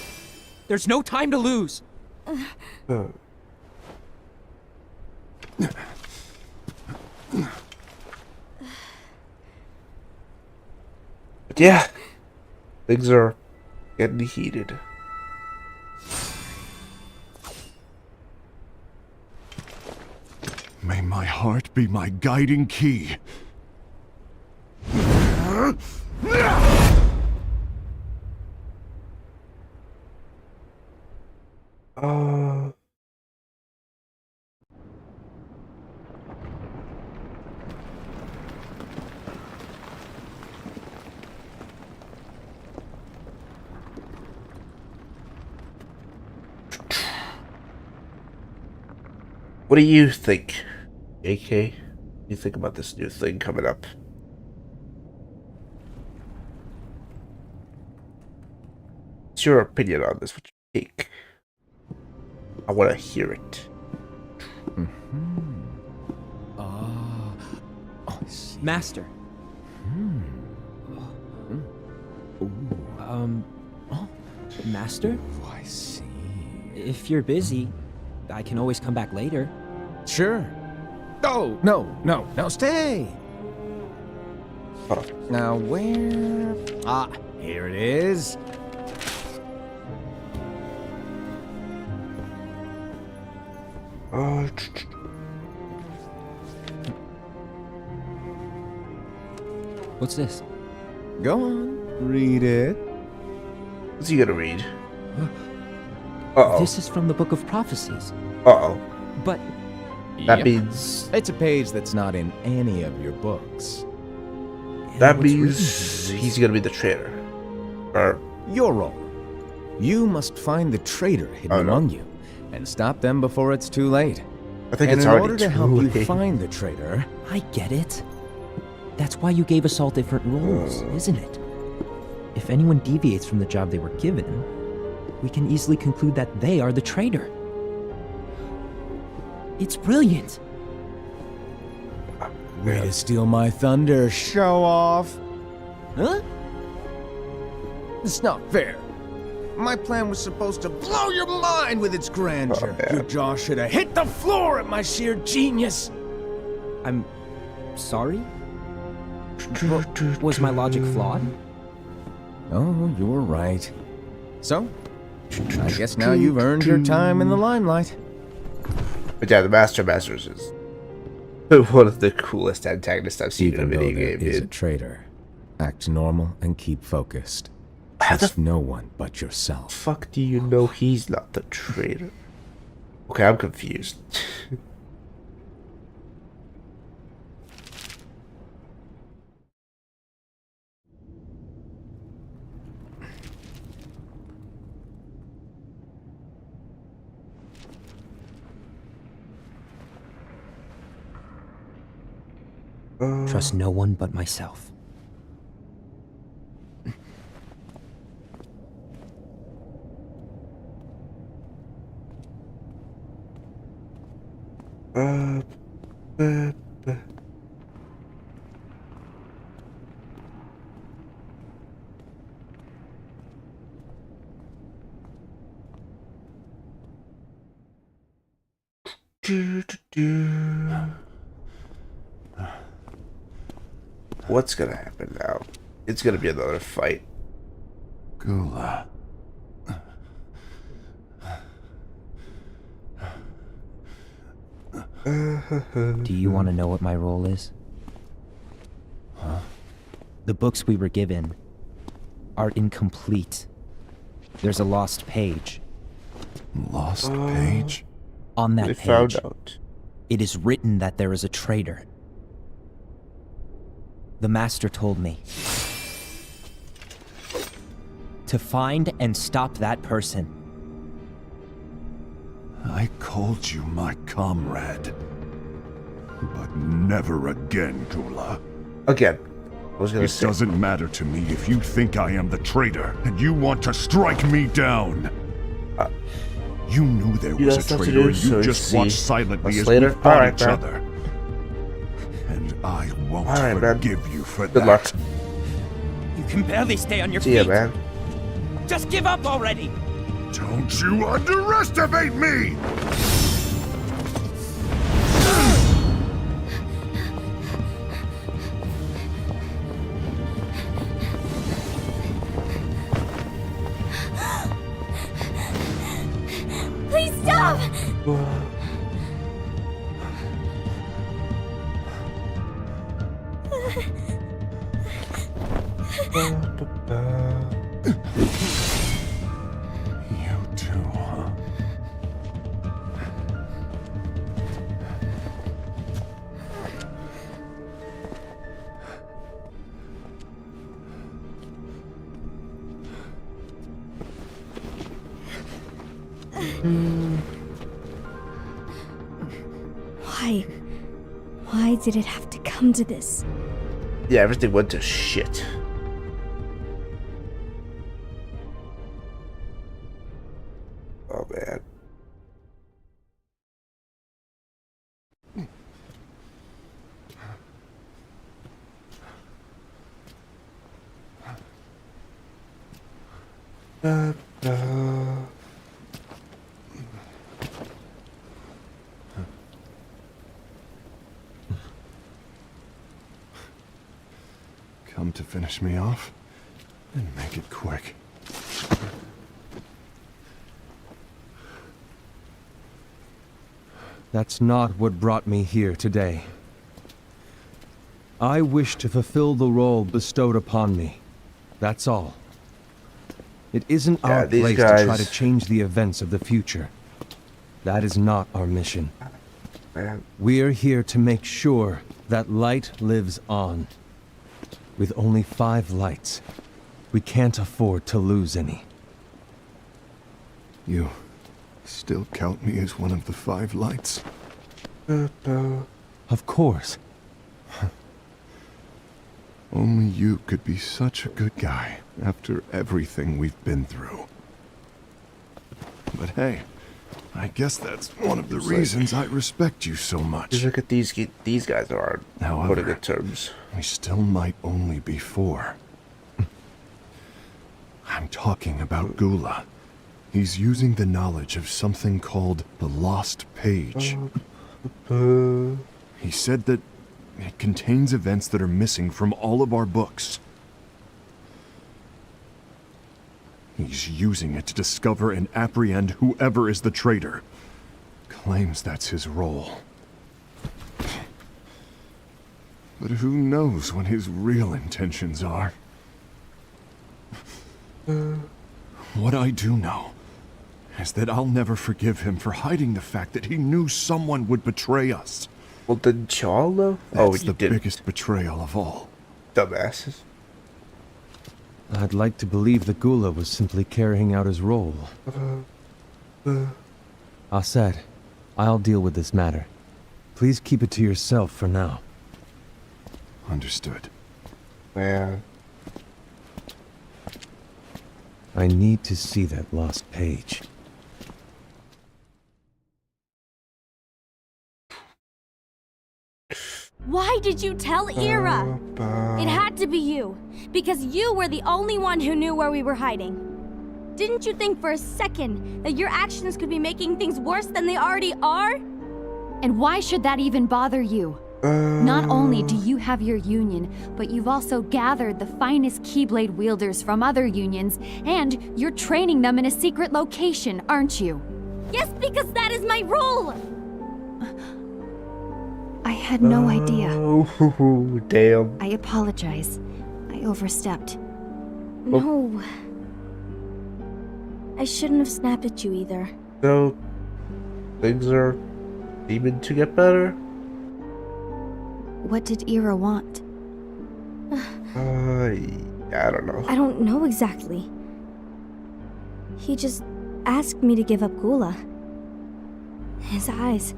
there's no time to lose. But yeah, things are getting heated. May my heart be my guiding key. What do you think, AK? What do you think about this new thing coming up? What's your opinion on this? What you think? I want to hear it. Master. Master? Oh, I see. If you're busy, I can always come back later. Sure. Oh, no, stay. Oh. Now, where? Ah, here it is. What's this? Go on, read it. What's he gonna read? Uh-oh. This is from the Book of Prophecies. Uh-oh. But That Yep. means... It's a page that's not in any of your books. That what's means written? he's gonna be the traitor. Or... Your role. You must find the traitor hidden Oh, no. among you, and stop them before it's too late. I think And it's in already order to too help you late. find the traitor, I get it. That's why you gave us all different roles, isn't it? If anyone deviates from the job they were given, we can easily conclude that they are the traitor. It's brilliant. way to steal my thunder, show off. Huh? It's not fair. My plan was supposed to blow your mind with its grandeur. Oh, Your jaw should have hit the floor at my sheer genius. I'm sorry? Was my logic flawed? Oh, you were right. So, I guess now you've earned your time in the limelight. But yeah, the Masters is one of the coolest antagonists I've seen in a Even though video there game, is a dude. traitor, act normal and keep focused. How the Trust no one but yourself. fuck do you know he's not the traitor? Okay, I'm confused. Trust no one but myself. What's gonna happen now? It's gonna be another fight. Gula. Do you want to know what my role is? Huh? The books we were given are incomplete. There's a lost page. Lost page? On that They page, found out. it is written that there is a traitor. The master told me to find and stop that person. I called you my comrade. But never again, Gula. Again, I was gonna It say. doesn't matter to me if you think I am the traitor and you want to strike me down. You knew there You was got a stuff to traitor do, and so you you just see watched silently us as later? we fought Alright, each man. other. And I won't Alright, man. forgive you for Good that. luck. You can barely stay on your See ya, feet. man. Just give up already. Don't you underestimate me! Please stop! You too, huh? Why? Why did it have to come to this? Yeah, everything went to shit. Oh man. Come to finish me off? And make it quick. That's not what brought me here today. I wish to fulfill the role bestowed upon me. That's all. It isn't our these place to try guys- to change the events of the future. That is not our mission. Man. We're here to make sure that light lives on. With only 5 lights, we can't afford to lose any. You still count me as one of the 5 lights? Of course. Only you could be such a good guy after everything we've been through. But hey, I guess that's one of the reasons I respect you so much. Just look at these guys are on However, good terms. we still might only be 4. I'm talking about Gula. He's using the knowledge of something called the Lost Page. He said that it contains events that are missing from all of our books. He's using it to discover and apprehend whoever is the traitor. Claims that's his role. But who knows what his real intentions are? What I do know is that I'll never forgive him for hiding the fact that he knew someone would betray us. Well, didn't y'all know? That's You the did. biggest betrayal of all. Dumbasses. I'd like to believe that Gula was simply carrying out his role. Aset, I'll deal with this matter. Please keep it to yourself for now. Understood. Man. I need to see that lost page. Why did you tell Ira? It had to be you, because you were the only one who knew where we were hiding. Didn't you think for a second that your actions could be making things worse than they already are? And why should that even bother you? Not only do you have your union, but you've also gathered the finest Keyblade wielders from other unions, and you're training them in a secret location, aren't you? Yes, because that is my role! I had no idea. Oh, damn. I apologize. I overstepped. No. I shouldn't have snapped at you either. So, things are seeming to get better? What did Ira want? I don't know. I don't know exactly. He just asked me to give up Gula. His eyes,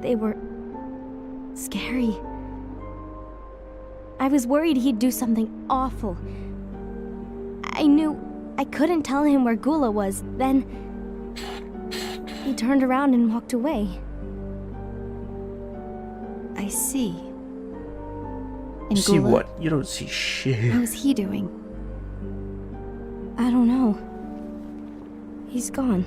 they were scary. I was worried he'd do something awful. I knew I couldn't tell him where Gula was. Then He turned around and walked away. I see. You And see Gula, what? You don't see shit. how's he doing? I don't know. He's gone.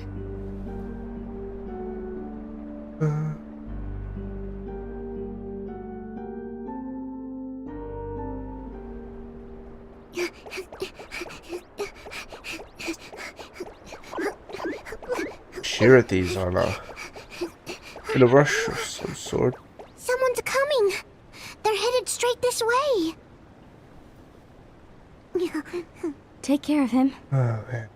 Shirathis on in a rush of some sort. Someone's coming. They're headed straight this way. Take care of him. Oh man.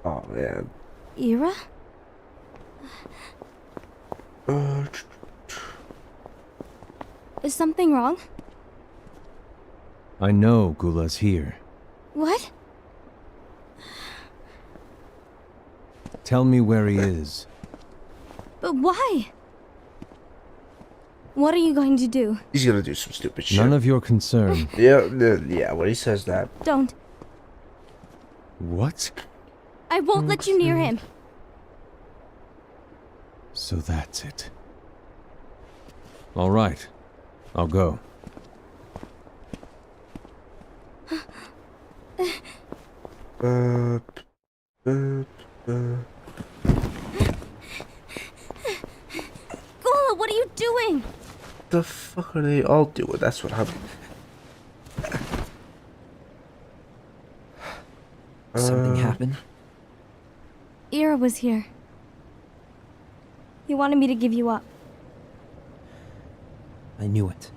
Oh man. Ira? Is something wrong? I know Gula's here. What? Tell me where he is. But why? What are you going to do? He's gonna do some stupid shit. None of your concern. Yeah, when he says that. Don't. What? I won't let you near him. So that's it. All right. I'll go. Gula, what are you doing? The fuck are they all doing? That's what I'm. Something happened? Ira was here. He wanted me to give you up. I knew it.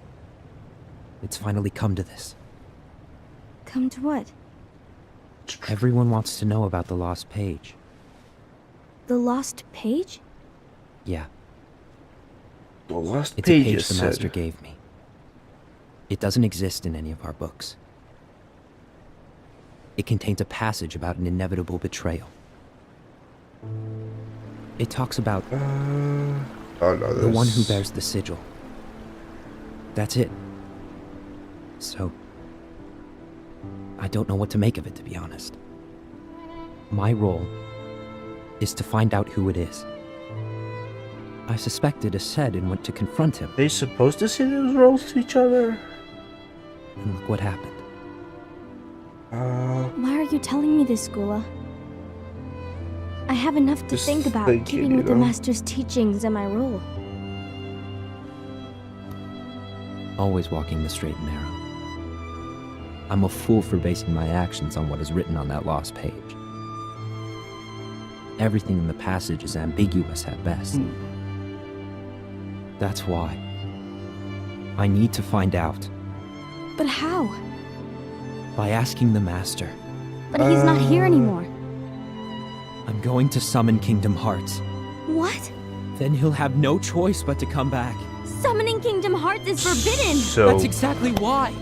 It's finally come to this. Come to what? Everyone wants to know about the lost page. The lost page? Yeah, The lost it's a page, page the said. Master gave me. It doesn't exist in any of our books. It contains a passage about an inevitable betrayal. It talks about Oh no, the one who bears the sigil. That's it. So, I don't know what to make of it, to be honest. My role is to find out who it is. I suspected Ased and went to confront him, They supposed to say those roles to each other? and look what happened. Why are you telling me this, Gula? I have enough to Just think about thinking, keeping you with the know? Master's teachings and my role. Always walking the straight and narrow. I'm a fool for basing my actions on what is written on that lost page. Everything in the passage is ambiguous at best. That's why. I need to find out. But how? By asking the Master. But he's not here anymore. I'm going to summon Kingdom Hearts. What? Then he'll have no choice but to come back. Summoning Kingdom Hearts is forbidden! So That's exactly why.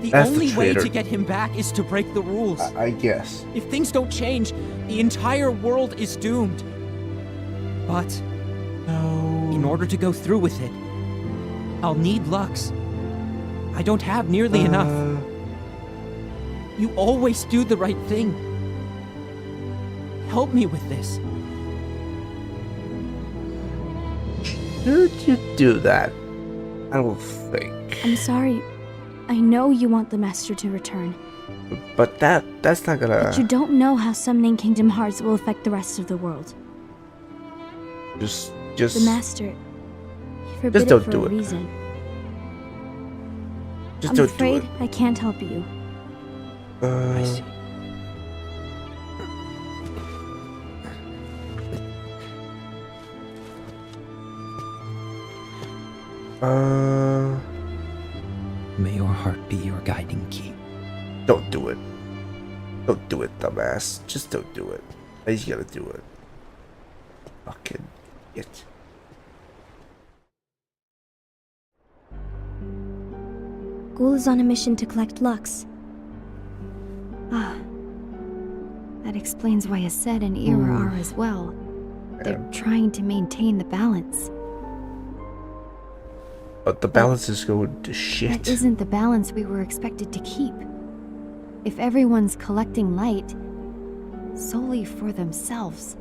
The That's the only way traitor. to get him back is to break the rules. I guess. If things don't change, the entire world is doomed. But in order to go through with it, I'll need Lux. I don't have nearly enough. You always do the right thing. Help me with this. Did you do that? I don't think. I'm sorry. I know you want the Master to return, But that's not gonna but you don't know how summoning Kingdom Hearts will affect the rest of the world. just The Master, he forbid don't it for do a it. reason. just I'm don't afraid do I can't help you. it. I see. May your heart be your guiding key. Don't do it. Don't do it, dumbass. Just don't do it. I just gotta do it. Fucking it. Ghoul is on a mission to collect Lux. Ah. That explains why Ased and Ira are as well. They're trying to maintain the balance. But the balance is going to shit. That isn't the balance we were expected to keep. If everyone's collecting light solely for themselves,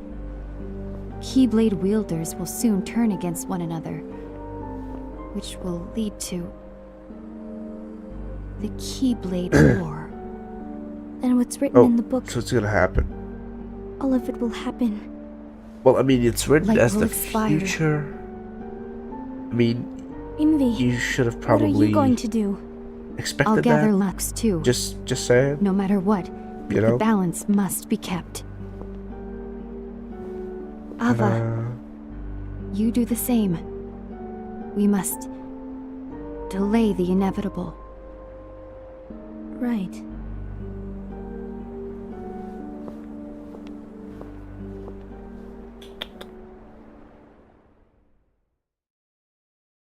Keyblade wielders will soon turn against one another, which will lead to the Keyblade War. And what's written in the book, So it's gonna happen. all of it will happen. Well, I mean, it's written Light as will the expire. future. I mean, Envy, you should have what probably are you going to do? expected I'll gather that. Lux too. Just saying. No matter what, You the know? balance must be kept. Ava, you do the same. We must delay the inevitable. Right.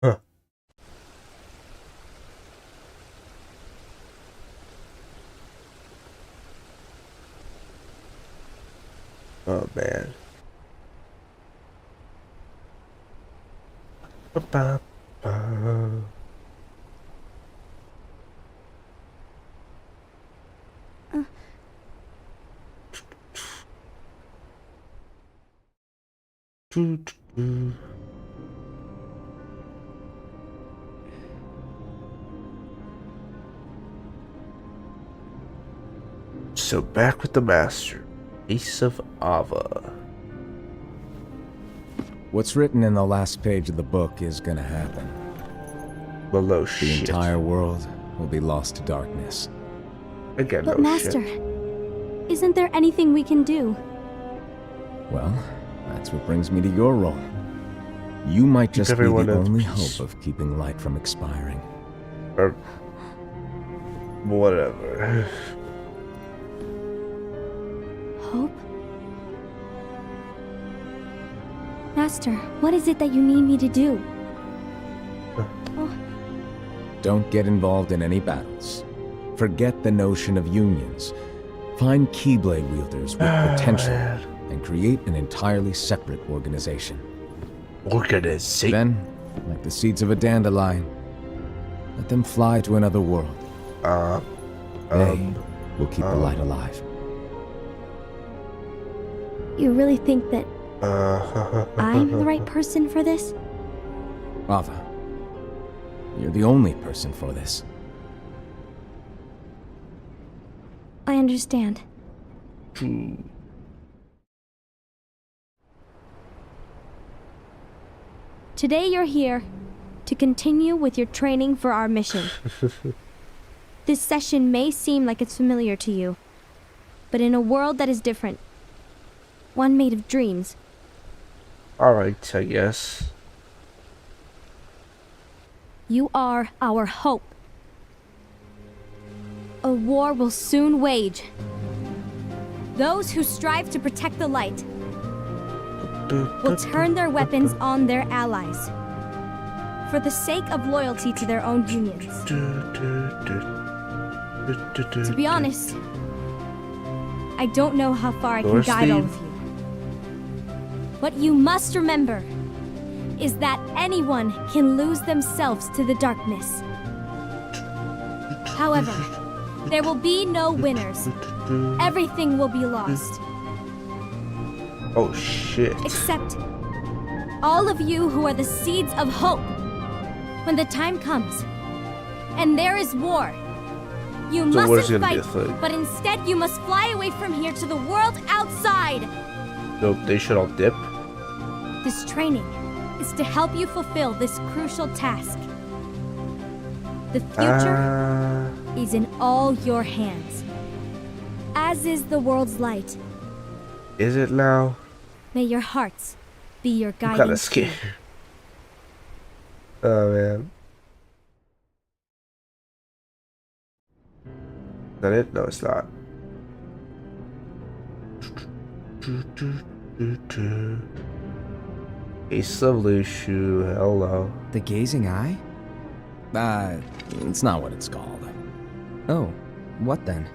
Huh. Oh man. Ba-ba-ba. Doo-doo-doo. So back with the master, Ace of Ava. What's written in the last page of the book is gonna happen. Well, no The shit. entire world will be lost to darkness. Again, But no Master, shit. isn't there anything we can do? Well, that's what brings me to your role. You might just be the everyone at only peace. hope of keeping light from expiring. Or whatever. Hope? Master, what is it that you need me to do? Don't get involved in any battles. Forget the notion of unions. Find Keyblade wielders with potential man. and create an entirely separate organization. Organization. Then, like the seeds of a dandelion, let them fly to another world. They will keep the light alive. You really think that I'm the right person for this? Ava, you're the only person for this. I understand. Today you're here to continue with your training for our mission. This session may seem like it's familiar to you, but in a world that is different, one made of dreams, Alright, I guess. you are our hope. A war will soon wage. Those who strive to protect the light will turn their weapons on their allies for the sake of loyalty to their own unions. To be honest, I don't know how far I can Yours, guide all Steve? of you. What you must remember is that anyone can lose themselves to the darkness. However, there will be no winners. Everything will be lost. Oh shit. Except all of you who are the seeds of hope. When the time comes, and there is war, you So war's mustn't gonna be fight, a thing. but instead you must fly away from here to the world outside. Nope, they should all dip. This training is to help you fulfill this crucial task. The future is in all your hands, as is the world's light. Is it now? May your hearts be your I'm guiding kinda star. scared. Oh man. Is that it? No, it's not. Ace of Lushu, hello. The gazing eye? It's not what it's called. Oh, what then?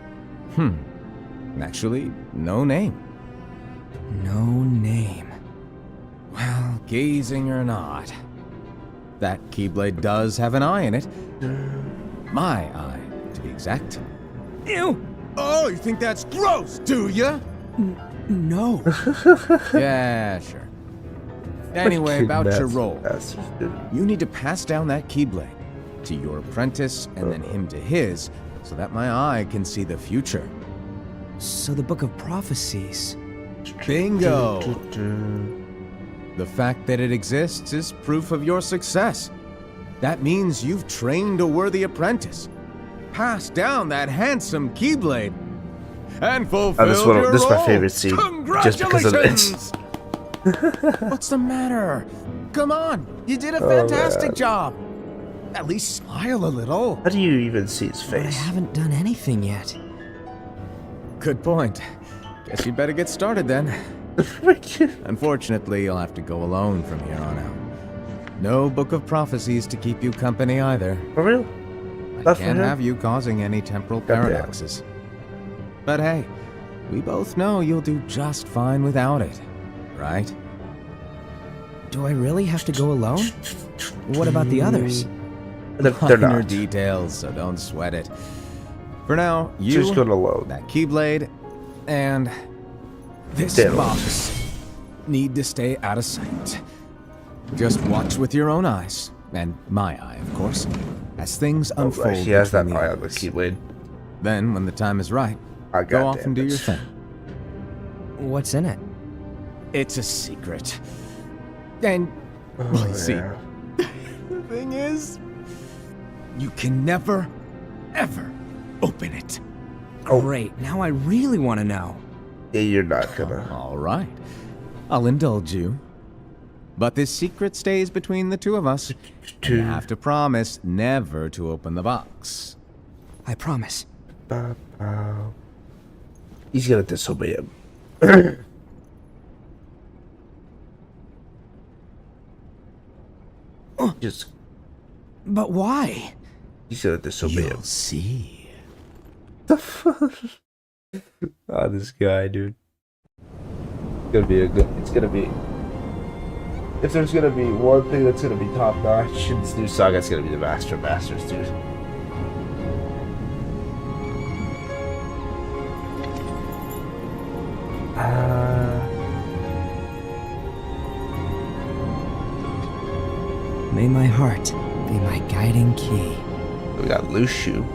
Actually, no name. No name. Well, gazing or not, that Keyblade does have an eye in it. My eye, to be exact. Ew! Oh, you think that's gross, do ya? No. Yeah, sure. Anyway, about your role. You need to pass down that Keyblade to your apprentice and then him to his, so that my eye can see the future. So the Book of Prophecies. Bingo! The fact that it exists is proof of your success. That means you've trained a worthy apprentice. Pass down that handsome Keyblade and fulfill your role. This is my favorite scene, just because of this. What's the matter? Come on, you did a fantastic job. At least smile a little. How do you even see his But I face? haven't done anything yet. Good point. Guess you'd better get started then. Unfortunately, you'll have to go alone from here on out. No Book of Prophecies to keep you company either. For real? I can't have you causing any temporal paradoxes. But hey, we both know you'll do just fine without it, right? Do I really have to go alone? What about the others? They're Minor not. details, so don't sweat it. For now, Just you, going alone. that Keyblade, and this Damn. box need to stay out of sight. Just watch with your own eyes, and my eye, of course, as things unfold. Right, he has that between eye the on the others. Keyblade. Then, when the time is right, I go got off and do your thing. What's in it? It's a secret. And, well, you see, yeah. the thing is, you can never, ever open it. Great, now I really want to know. Yeah, you're not gonna. All right. I'll indulge you. But this secret stays between the two of us. You have to promise never to open the box. I promise. He's gonna disobey him. Just, But why? he's gonna disobey him. You'll see. The fuck? Oh, this guy, dude. It's gonna be a good. It's gonna be. If there's gonna be one thing that's gonna be top notch in this new saga, it's gonna be the Master of Masters, dude. May my heart be my guiding key. We got Loose Shoe.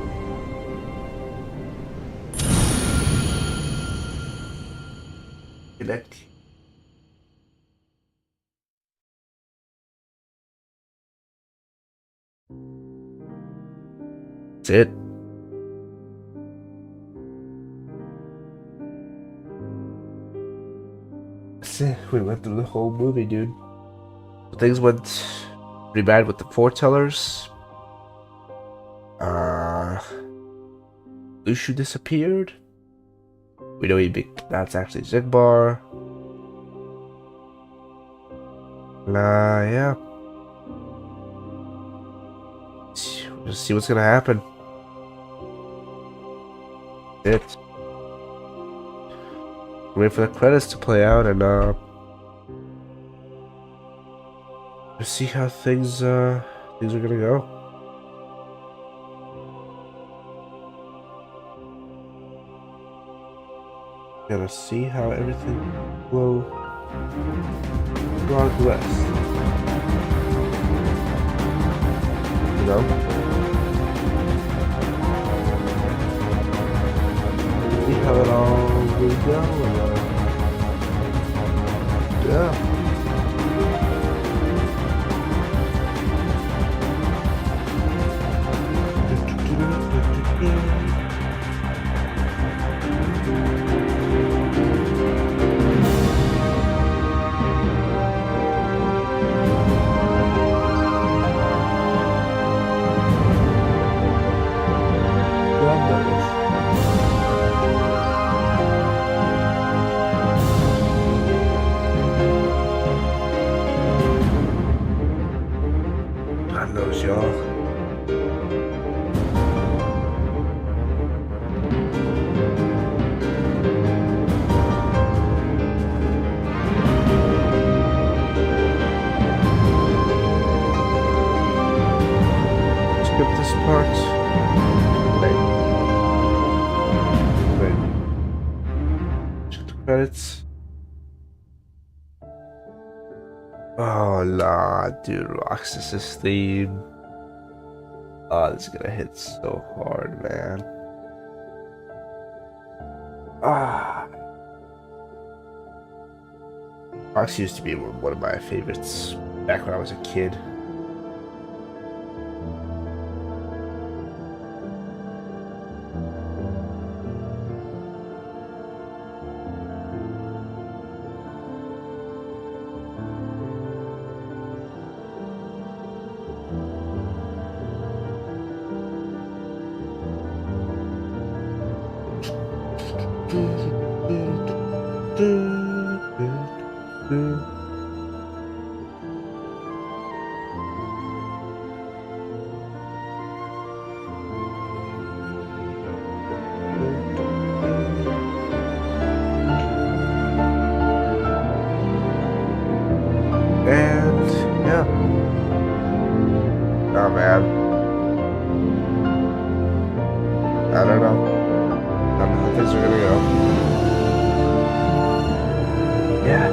Connect. That's it. That's it. We went through the whole movie, dude. Things went pretty bad with the foretellers. Lushu disappeared. We know that's actually Zigbar. Yeah. We'll see what's gonna happen. Wait for the credits to play out and see how things are gonna go. Gotta see how everything will progress. You know? See how it all will go. And, yeah. God knows, y'all. part. Wait. Check the credits. Oh nah, dude, Roxas's theme. Oh, this is gonna hit so hard, man. Ah. Rox used to be one of my favorites back when I was a kid. And yeah. Oh man. I don't know. I don't know how things are gonna go. Yeah.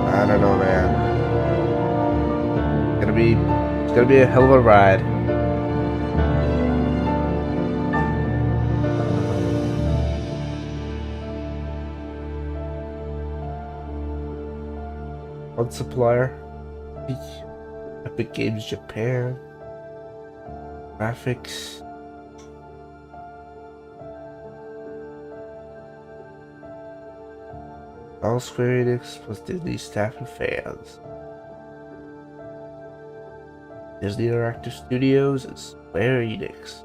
I don't know, man. It's gonna be a hell of a ride. One supplier. Epic Games Japan. Graphics. All Square Enix plus Disney staff and fans. Disney Interactive Studios and Square Enix.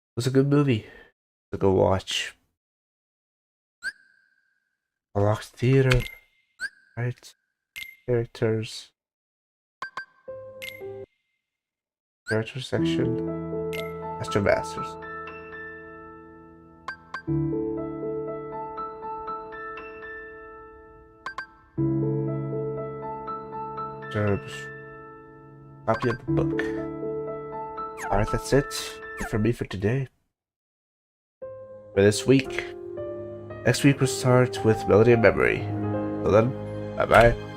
It was a good movie to go watch. Unlocked theater, right? Characters. Character section. Master Masters. Terms. Copy of the book. Alright, that's it for me for today. For this week. Next week we'll start with Melody and Memory. Till then, bye bye.